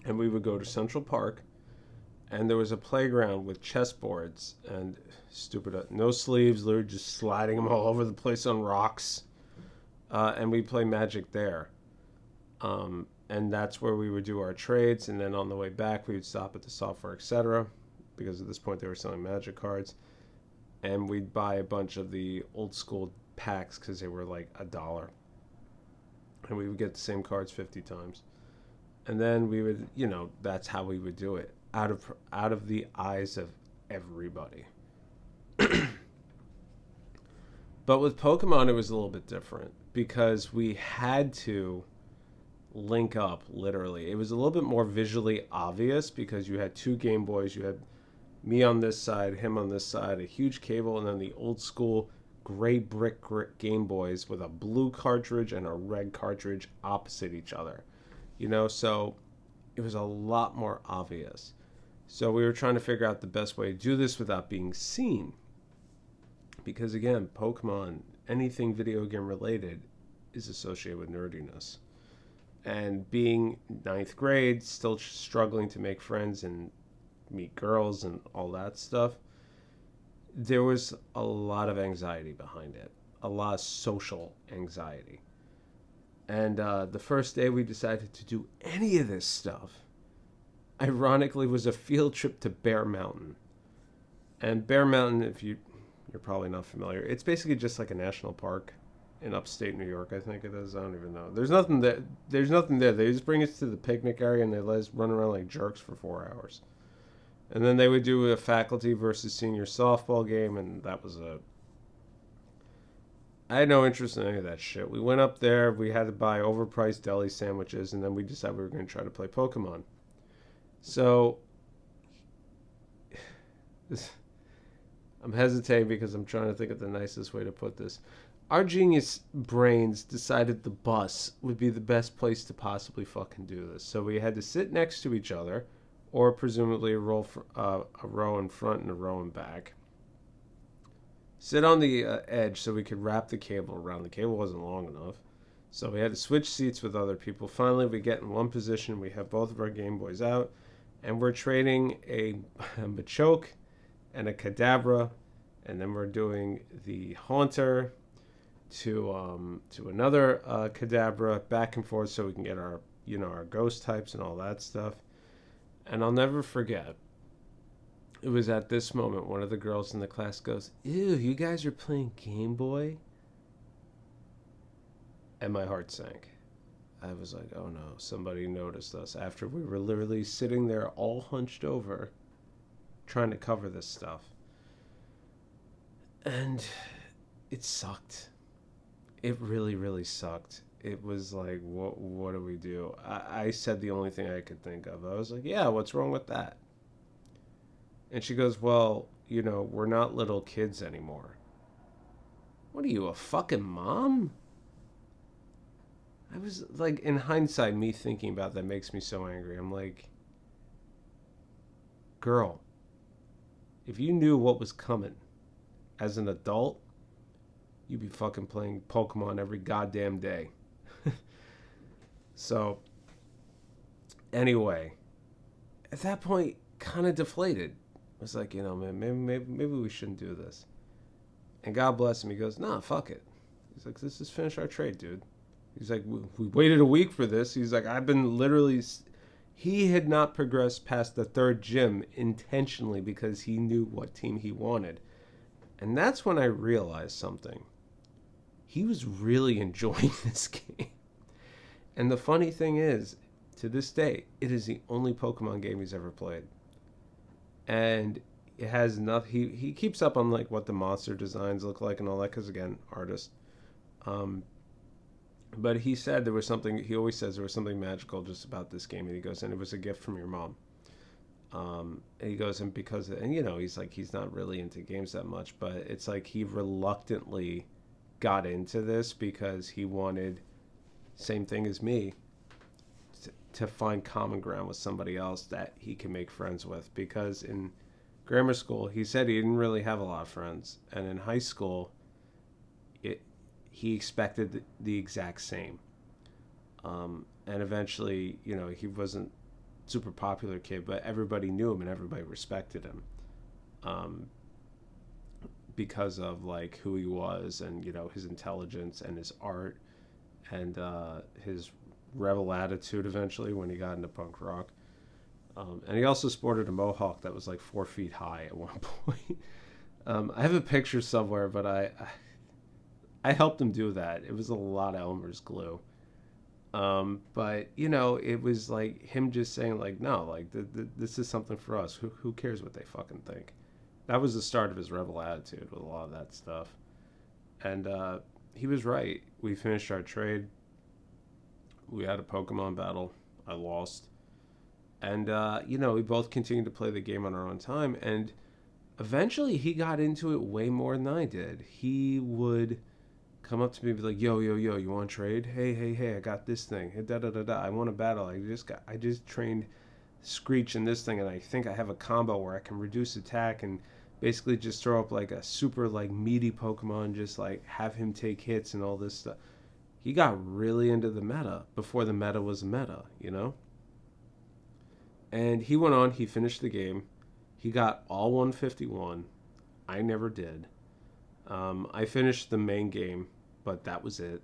And we would go to Central Park, and there was a playground with chessboards and no sleeves, literally just sliding them all over the place on rocks. And we play Magic there. And that's where we would do our trades. And then on the way back, we would stop at the software, etc., because at this point they were selling Magic cards. And we'd buy a bunch of the old school packs because they were like $1. And we would get the same cards 50 times. And then we would, that's how we would do it. Out of the eyes of everybody. But with Pokemon, it was a little bit different because we had to link up, literally. It was a little bit more visually obvious because you had 2 Game Boys. You had me on this side, him on this side, a huge cable, and then the old school gray brick Game Boys with a blue cartridge and a red cartridge opposite each other. So it was a lot more obvious. So we were trying to figure out the best way to do this without being seen. Because again, Pokemon, anything video game related, is associated with nerdiness. And being 9th grade, still struggling to make friends and meet girls and all that stuff, there was a lot of anxiety behind it. A lot of social anxiety. And the first day we decided to do any of this stuff, ironically, was a field trip to Bear Mountain. And Bear Mountain, if you're probably not familiar, it's basically just like a national park in upstate New York. I think it is. I don't even know. There's nothing there. There's nothing there. They just bring us to the picnic area and they let us run around like jerks for 4 hours. And then they would do a faculty versus senior softball game, and that was a. I had no interest in any of that shit. We went up there. We had to buy overpriced deli sandwiches, and then we decided we were going to try to play Pokemon. So I'm hesitating because I'm trying to think of the nicest way to put this. Our genius brains decided the bus would be the best place to possibly fucking do this. So we had to sit next to each other, or presumably a row in front and a row in back. Sit on the edge so we could wrap the cable around. The cable wasn't long enough. So we had to switch seats with other people. Finally, we get in one position. We have both of our Game Boys out. And we're trading a Machoke and a Kadabra. And then we're doing the Haunter to another Kadabra, back and forth so we can get our our ghost types and all that stuff. And I'll never forget, it was at this moment one of the girls in the class goes, "Ew, you guys are playing Game Boy?" And my heart sank. I was like, oh no, somebody noticed us after we were literally sitting there all hunched over trying to cover this stuff. And it sucked. It really, really sucked. It was like, what do we do? I said the only thing I could think of. I was like, yeah, what's wrong with that? And she goes, well, we're not little kids anymore. What are you, a fucking mom? I was like, in hindsight, me thinking about that makes me so angry. I'm like, girl, if you knew what was coming as an adult, you'd be fucking playing Pokemon every goddamn day. So, anyway, at that point, kind of deflated. I was like, man, maybe we shouldn't do this. And God bless him, he goes, nah, fuck it. He's like, let's just finish our trade, dude. He's like, we waited a week for this. He's like, I've been literally... He had not progressed past the third gym intentionally because he knew what team he wanted. And that's when I realized something. He was really enjoying this game. And the funny thing is, to this day, it is the only Pokemon game he's ever played. And it has nothing... He keeps up on like what the monster designs look like and all that, because again, artist. But he said there was something... He always says there was something magical just about this game. And he goes, and it was a gift from your mom. And he goes, and because... And he's like, he's not really into games that much. But it's like he reluctantly got into this because he wanted... Same thing as me, to find common ground with somebody else that he can make friends with. Because in grammar school, he said he didn't really have a lot of friends. And in high school, he expected the exact same. And eventually, he wasn't super popular kid, but everybody knew him and everybody respected him. Because of like who he was and, his intelligence and his art. And his rebel attitude eventually when he got into punk rock. And he also sported a mohawk that was like 4 feet high at one point. I have a picture somewhere, but I helped him do that. It was a lot of Elmer's glue. But, it was like him just saying like, no, like this is something for us. Who cares what they fucking think? That was the start of his rebel attitude with a lot of that stuff. And, he was right. We finished our trade. We had a Pokemon battle. I lost. And, we both continued to play the game on our own time. And eventually he got into it way more than I did. He would come up to me and be like, yo, you want to trade? Hey, I got this thing. Hey, da-da-da-da. I want a battle. I just trained Screech in this thing, and I think I have a combo where I can reduce attack and basically just throw up like a super like meaty Pokemon, just like have him take hits and all this stuff. He got really into the meta before the meta was a meta, And he went on, he finished the game. He got all 151. I never did. I finished the main game, but that was it.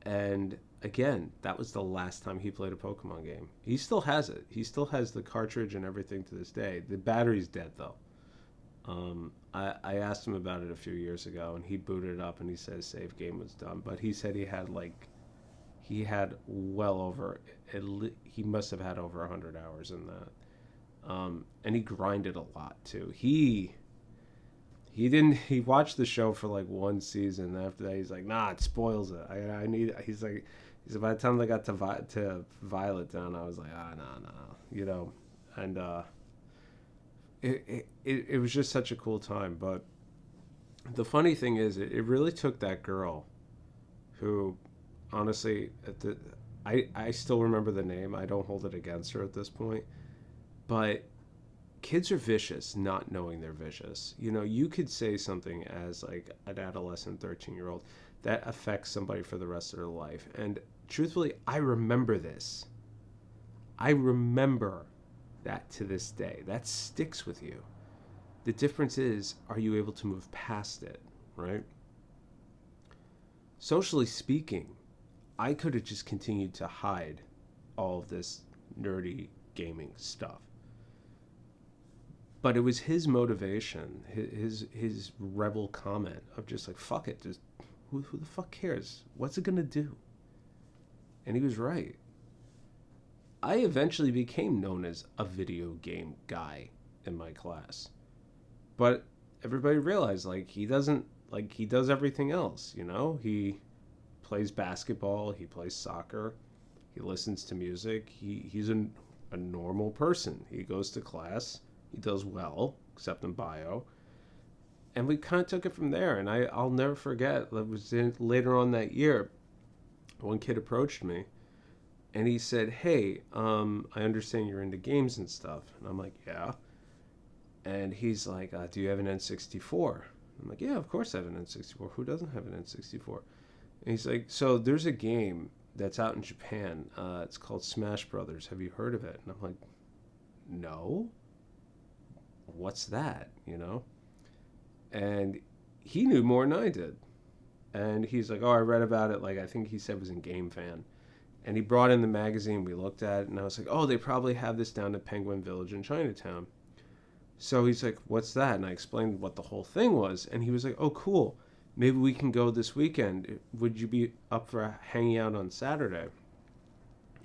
And again, that was the last time he played a Pokemon game. He still has it. He still has the cartridge and everything to this day. The battery's dead though. I asked him about it a few years ago, and he booted it up, and he said his save game was done. But he said he had well over, he must have had over 100 hours in that. And he grinded a lot too. He watched the show for like one season. After that, he's like, nah, it spoils it. I need. He said by the time they got to Violet down, I was like, no, and it was just such a cool time. But the funny thing is, it really took that girl, who, honestly, I still remember the name. I don't hold it against her at this point, but kids are vicious not knowing they're vicious. You could say something as like an adolescent 13-year-old that affects somebody for the rest of their life. And truthfully, I remember this. I remember that to this day. That sticks with you. The difference is, are you able to move past it, right? Socially speaking, I could have just continued to hide all of this nerdy gaming stuff. But it was his motivation, his rebel comment of just like, fuck it, just who the fuck cares? What's it gonna do? And he was right. I eventually became known as a video game guy in my class. But everybody realized he does everything else, He plays basketball, he plays soccer, he listens to music, he's a normal person. He goes to class. He does well, except in bio. And we kind of took it from there. And I'll never forget, it was later on that year, one kid approached me, and he said, hey, I understand you're into games and stuff. And I'm like, yeah. And he's like, do you have an N64? I'm like, yeah, of course I have an N64. Who doesn't have an N64? And he's like, so there's a game that's out in Japan. It's called Smash Brothers. Have you heard of it? And I'm like, no. What's that? And he knew more than I did. And he's like, oh, I read about it. I think he said it was in Game Fan. And he brought in the magazine. We looked at it, and I was like, oh, they probably have this down at Penguin Village in Chinatown. So he's like, what's that? And I explained what the whole thing was. And he was like, oh, cool. Maybe we can go this weekend. Would you be up for hanging out on Saturday?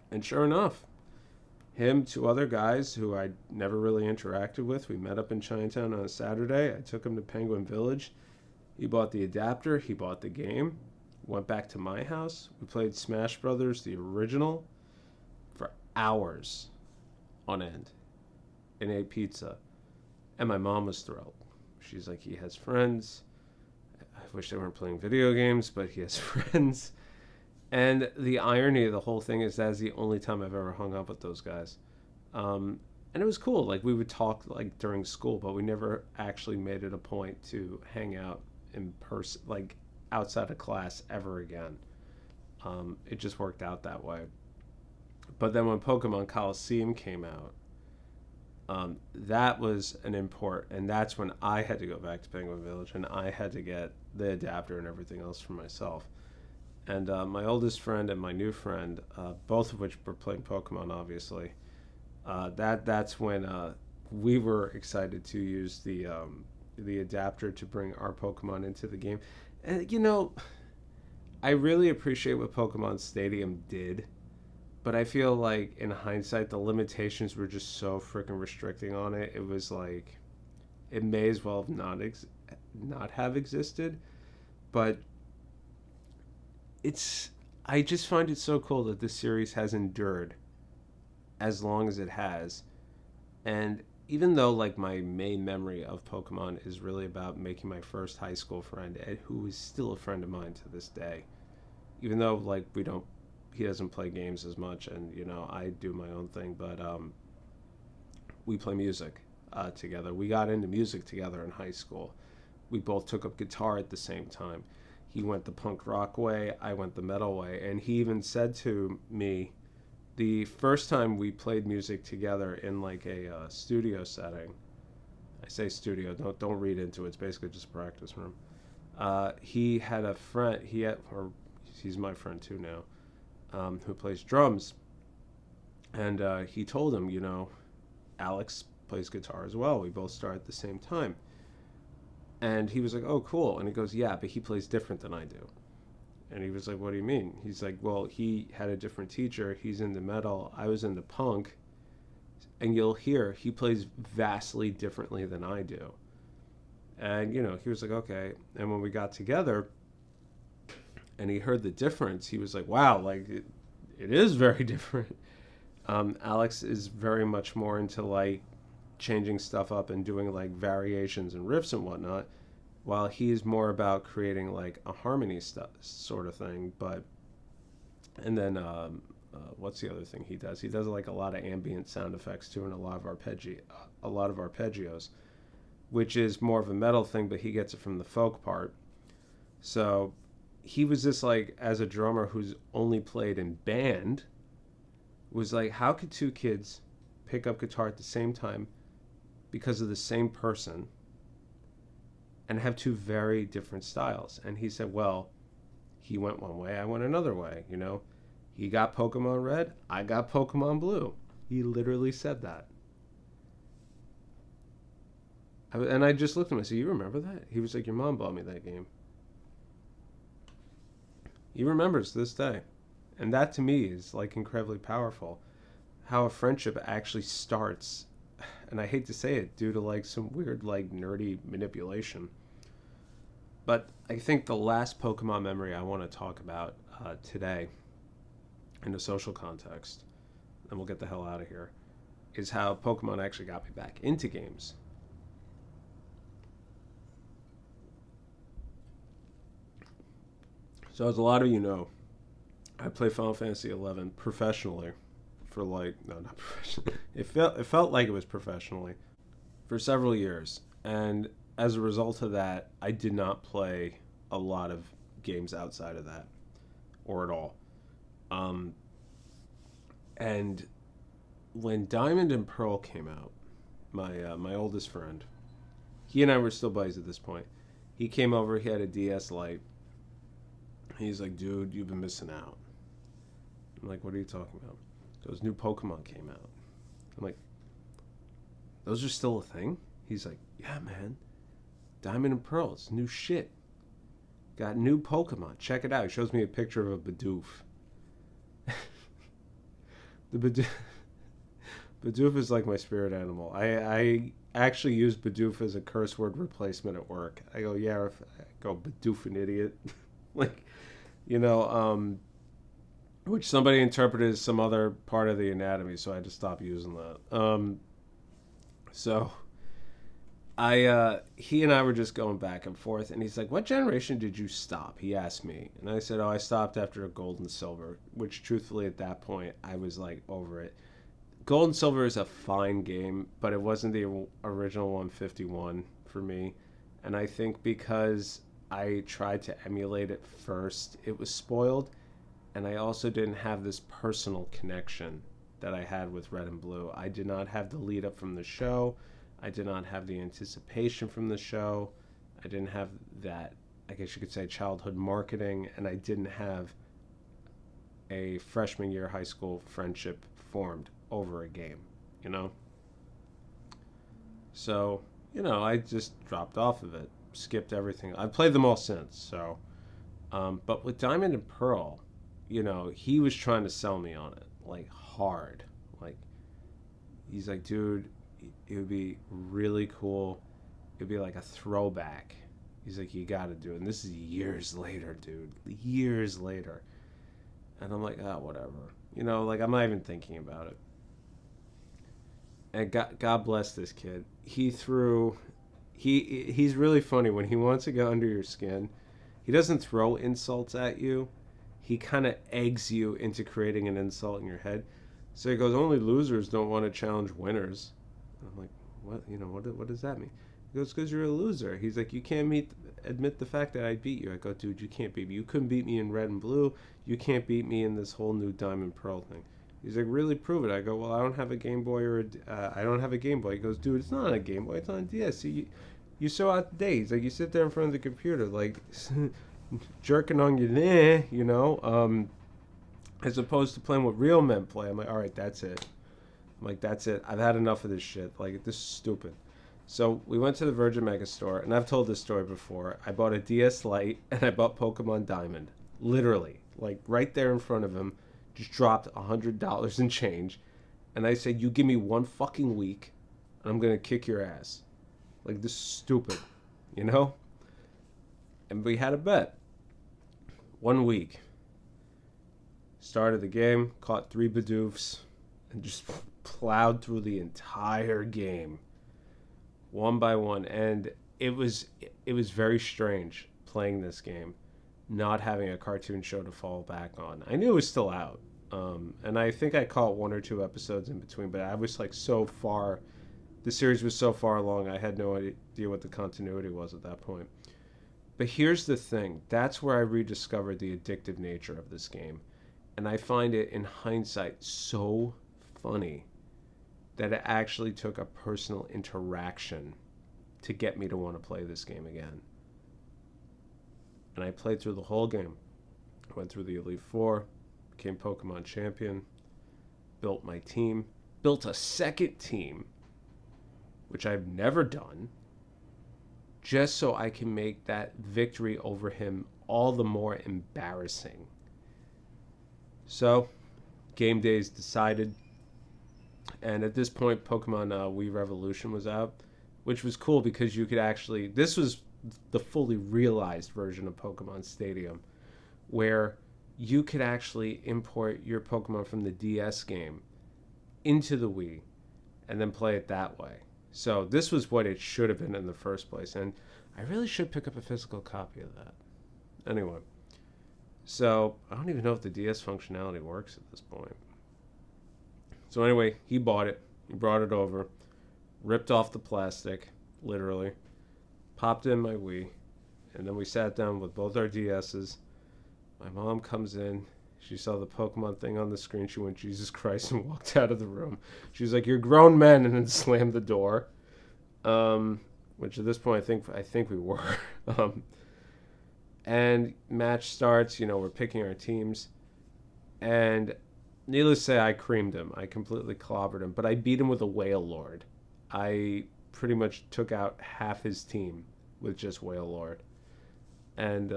And sure enough, him, two other guys who I never really interacted with, we met up in Chinatown on a Saturday. I took him to Penguin Village. He bought the adapter. He bought the game. Went back to my house. We played Smash Brothers, the original, for hours on end. And ate pizza. And my mom was thrilled. She's like, he has friends. I wish they weren't playing video games, but he has friends. And the irony of the whole thing is that's the only time I've ever hung up with those guys. And it was cool. We would talk during school, but we never actually made it a point to hang out in person, outside of class ever again. It just worked out that way. But then when Pokemon Coliseum came out, that was an import, and that's when I had to go back to Penguin Village, and I had to get the adapter and everything else for myself. And my oldest friend and my new friend, both of which were playing Pokemon, obviously, that's when we were excited to use the adapter to bring our Pokemon into the game. And I really appreciate what Pokemon Stadium did, but I feel like in hindsight the limitations were just so freaking restricting on it. It was it may as well have not have existed, but I just find it so cool that this series has endured as long as it has. And even though my main memory of Pokemon is really about making my first high school friend, Ed, who is still a friend of mine to this day, even though he doesn't play games as much, and I do my own thing, but we play music together. We got into music together in high school. We both took up guitar at the same time. He went the punk rock way, I went the metal way, and he even said to me, the first time we played music together in a studio setting, I say studio, don't read into it, it's basically just a practice room. He had a friend, he's my friend too now, who plays drums. And he told him, Alex plays guitar as well. We both start at the same time. And he was like, oh, cool. And he goes, yeah, but he plays different than I do. And he was like, what do you mean? He's like, well, he had a different teacher. He's into metal. I was into punk. And you'll hear he plays vastly differently than I do. And, he was like, okay. And when we got together and he heard the difference, he was like, wow, like it is very different. Alex is very much more into like changing stuff up and doing like variations and riffs and whatnot, while he's more about creating like a harmony stuff sort of thing. But and then what's the other thing he does? He does like a lot of ambient sound effects too, and a lot of arpeggios, which is more of a metal thing, but he gets it from the folk part. So he was just like, as a drummer who's only played in band, was like, how could two kids pick up guitar at the same time because of the same person and have two very different styles? And he said, well, he went one way, I went another way, He got Pokemon Red, I got Pokemon Blue. He literally said that. And I just looked at him and said, you remember that? He was like, your mom bought me that game. He remembers to this day. And that to me is like incredibly powerful. How a friendship actually starts, and I hate to say it, due to like some weird like nerdy manipulation. But I think the last Pokemon memory I want to talk about today, in a social context, and we'll get the hell out of here, is how Pokemon actually got me back into games. So as a lot of you know, I play Final Fantasy XI professionally for like, no, not professionally. It felt like it was professionally for several years. And as a result of that, I did not play a lot of games outside of that, or at all. And when Diamond and Pearl came out, my oldest friend, he and I were still buddies at this point. He came over, he had a DS Lite. He's like, dude, you've been missing out. I'm like, what are you talking about? Those new Pokemon came out. I'm like, those are still a thing? He's like, yeah, man. Diamond and Pearl, it's new shit. Got new Pokemon. Check it out. He shows me a picture of a Bidoof. The Bidoof is like my spirit animal. I actually use Bidoof as a curse word replacement at work. I go, yeah, I go, Bidoof, an idiot. Like, which somebody interpreted as some other part of the anatomy, so I had to stop using that. So he and I were just going back and forth, and he's like, what generation did you stop? He asked me. And I said, I stopped after Gold and Silver, which truthfully at that point, I was like over it. Gold and Silver is a fine game, but it wasn't the original 151 for me. And I think because I tried to emulate it first, it was spoiled. And I also didn't have this personal connection that I had with Red and Blue. I did not have the lead up from the show. I did not have the anticipation from the show. I didn't have that, I guess you could say, childhood marketing. And I didn't have a freshman year high school friendship formed over a game, So, I just dropped off of it, skipped everything. I've played them all since, so. But with Diamond and Pearl, he was trying to sell me on it, like, hard. Like, he's like, dude, it would be really cool. It'd be like a throwback. He's like, you got to do it. And this is years later, dude. Years later. And I'm like, whatever. Like, I'm not even thinking about it. And God bless this kid. He's really funny. When he wants to get under your skin, he doesn't throw insults at you. He kind of eggs you into creating an insult in your head. So he goes, only losers don't want to challenge winners. And I'm like, what does that mean? He goes, because you're a loser. He's like, you can't admit the fact that I beat you. I go, dude, you can't beat me. You couldn't beat me in Red and Blue. You can't beat me in this whole new Diamond Pearl thing. He's like, really, prove it. I go, well, I don't have a Game Boy I don't have a Game Boy. He goes, dude, it's not on a Game Boy. It's on a DS. You're so out of date. He's like, you sit there in front of the computer. Like, jerking on your knee, as opposed to playing what real men play. I'm like, all right, that's it. I'm like, that's it. I've had enough of this shit. Like, this is stupid. So we went to the Virgin Mega store, and I've told this story before. I bought a DS Lite, and I bought Pokemon Diamond. Literally. Like, right there in front of him. Just dropped $100 in change. And I said, you give me one fucking week, and I'm going to kick your ass. Like, this is stupid. You know? And we had a bet. 1 week. Started the game, caught 3 Bidoofs, and just plowed through the entire game. One by one. And it was very strange playing this game, not having a cartoon show to fall back on. I knew it was still out. And I think I caught 1 or 2 episodes in between, but I was like so far, the series was so far along, I had no idea what the continuity was at that point. But here's the thing, that's where I rediscovered the addictive nature of this game. And I find it, in hindsight, so funny that it actually took a personal interaction to get me to want to play this game again. And I played through the whole game. I went through the Elite Four, became Pokemon champion, built my team, built a second team, which I've never done, just so I can make that victory over him all the more embarrassing. So, game days decided, and at this point, Pokemon Wii Revolution was out, which was cool because you could actually, this was the fully realized version of Pokemon Stadium, where you could actually import your Pokemon from the DS game into the Wii and then play it that way. So this was what it should have been in the first place, and I really should pick up a physical copy of that. Anyway, so I don't even know if the DS functionality works at this point. So anyway, he bought it, he brought it over, ripped off the plastic, literally, popped in my Wii, and then we sat down with both our DSs. My mom comes in. She saw the Pokemon thing on the screen. She went, Jesus Christ, and walked out of the room. She was like, you're grown men, and then slammed the door. Which at this point, I think we were. And match starts. We're picking our teams. And needless to say, I creamed him. I completely clobbered him. But I beat him with a Whale Lord. I pretty much took out half his team with just Whale Lord. And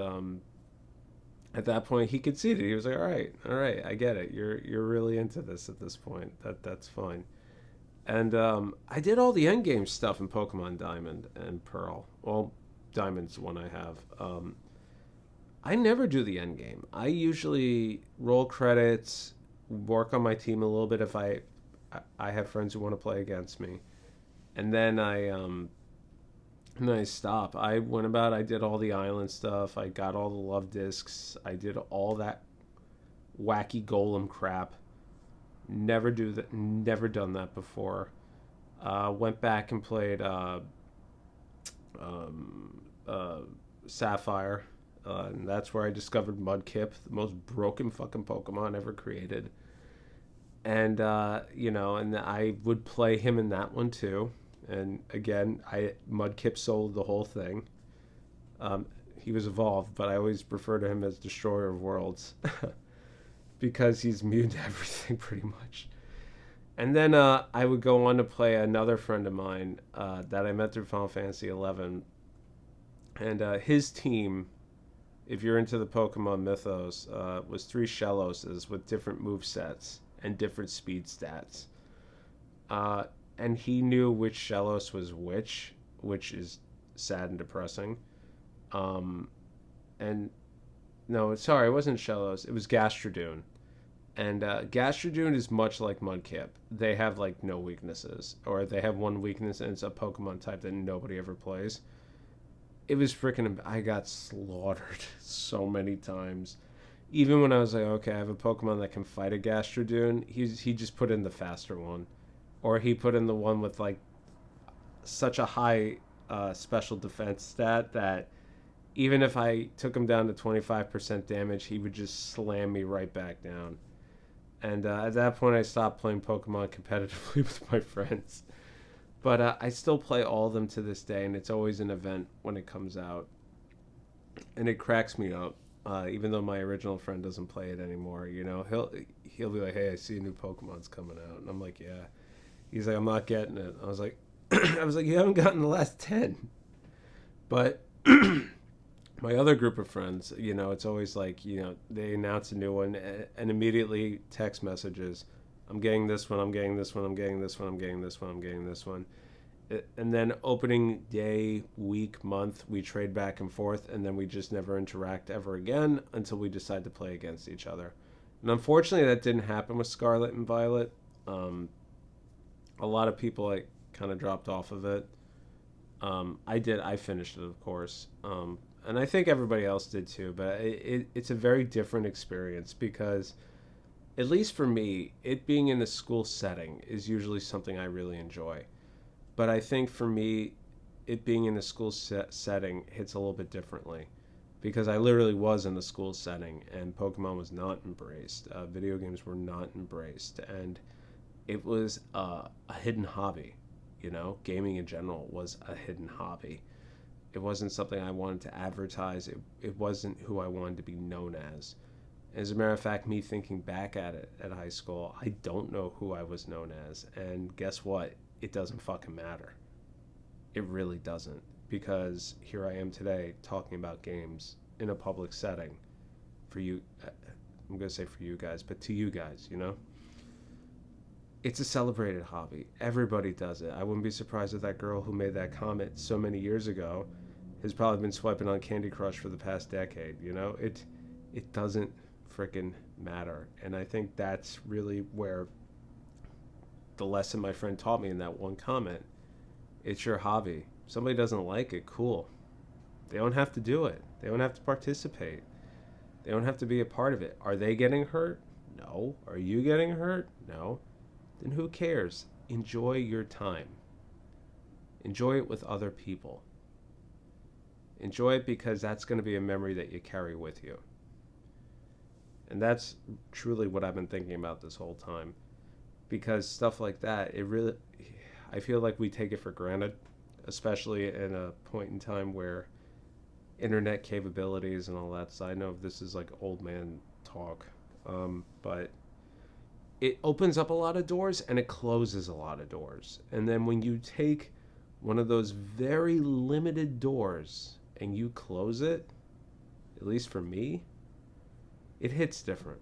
at that point, he conceded. He was like, all right, I get it. You're really into this at this point. That's fine. And I did all the endgame stuff in Pokemon Diamond and Pearl. Well, Diamond's the one I have. I never do the endgame. I usually roll credits, work on my team a little bit if I have friends who want to play against me. And then I stop. I went about, I did all the island stuff. I got all the love discs. I did all that wacky golem crap. Never done that before. Went back and played Sapphire. And that's where I discovered Mudkip, the most broken fucking Pokemon ever created. And, and I would play him in that one too. And again, Mudkip sold the whole thing. He was evolved, but I always refer to him as Destroyer of Worlds because he's immune to everything pretty much. And then I would go on to play another friend of mine that I met through Final Fantasy XI. And his team, if you're into the Pokemon mythos, was 3 Shelloses with different movesets and different speed stats. And he knew which Shellos was which is sad and depressing. And no, sorry, it wasn't Shellos. It was Gastrodon. And Gastrodon is much like Mudkip. They have like no weaknesses, or they have one weakness, and it's a Pokemon type that nobody ever plays. It was freaking. I got slaughtered so many times. Even when I was like, okay, I have a Pokemon that can fight a Gastrodon, he just put in the faster one. Or he put in the one with like such a high special defense stat that even if I took him down to 25% damage, he would just slam me right back down. And at that point, I stopped playing Pokemon competitively with my friends. But I still play all of them to this day, and it's always an event when it comes out. and it cracks me up. Even though my original friend doesn't play it anymore, he'll be like, "Hey, I see a new Pokemon's coming out," and I'm like, "Yeah." He's like, "I'm not getting it." I was like, "I was like, you haven't gotten the last 10." But my other group of friends, it's always like, they announce a new one and immediately text messages. I'm getting this one. I'm getting this one. I'm getting this one. I'm getting this one. I'm getting this one. And then opening day, week, month, we trade back and forth, and then we just never interact ever again until we decide to play against each other. And unfortunately, that didn't happen with Scarlet and Violet. Um, a lot of people like kind of dropped off of it. I did. I finished it, of course, and I think everybody else did too. But it's a very different experience because, at least for me, it being in a school setting is usually something I really enjoy. But I think for me, it being in a school setting hits a little bit differently because I literally was in the school setting and Pokemon was not embraced. Video games were not embraced, and it was a hidden hobby. Gaming in general was a hidden hobby. It wasn't something I wanted to advertise. It wasn't who I wanted to be known as. As a matter of fact, me thinking back at it at high school, I don't know who I was known as. And guess what? It doesn't fucking matter. It really doesn't. Because here I am today talking about games in a public setting for you. I'm going to say for you guys, but to you guys. It's a celebrated hobby. Everybody does it. I wouldn't be surprised if that girl who made that comment so many years ago has probably been swiping on Candy Crush for the past decade. It doesn't freaking matter. And I think that's really where the lesson my friend taught me in that one comment. It's your hobby. If somebody doesn't like it, cool. They don't have to do it. They don't have to participate. They don't have to be a part of it. Are they getting hurt? No. Are you getting hurt? No. Then who cares? Enjoy your time. Enjoy it with other people. Enjoy it because that's going to be a memory that you carry with you. And that's truly what I've been thinking about this whole time. Because stuff like that, I feel like we take it for granted, especially in a point in time where internet capabilities and all that. So I know this is like old man talk, but it opens up a lot of doors and it closes a lot of doors. And then when you take one of those very limited doors and you close it, at least for me, it hits different.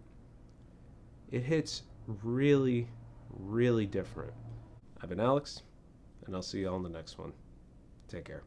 It hits really, really different. I've been Alex, and I'll see you all in the next one. Take care.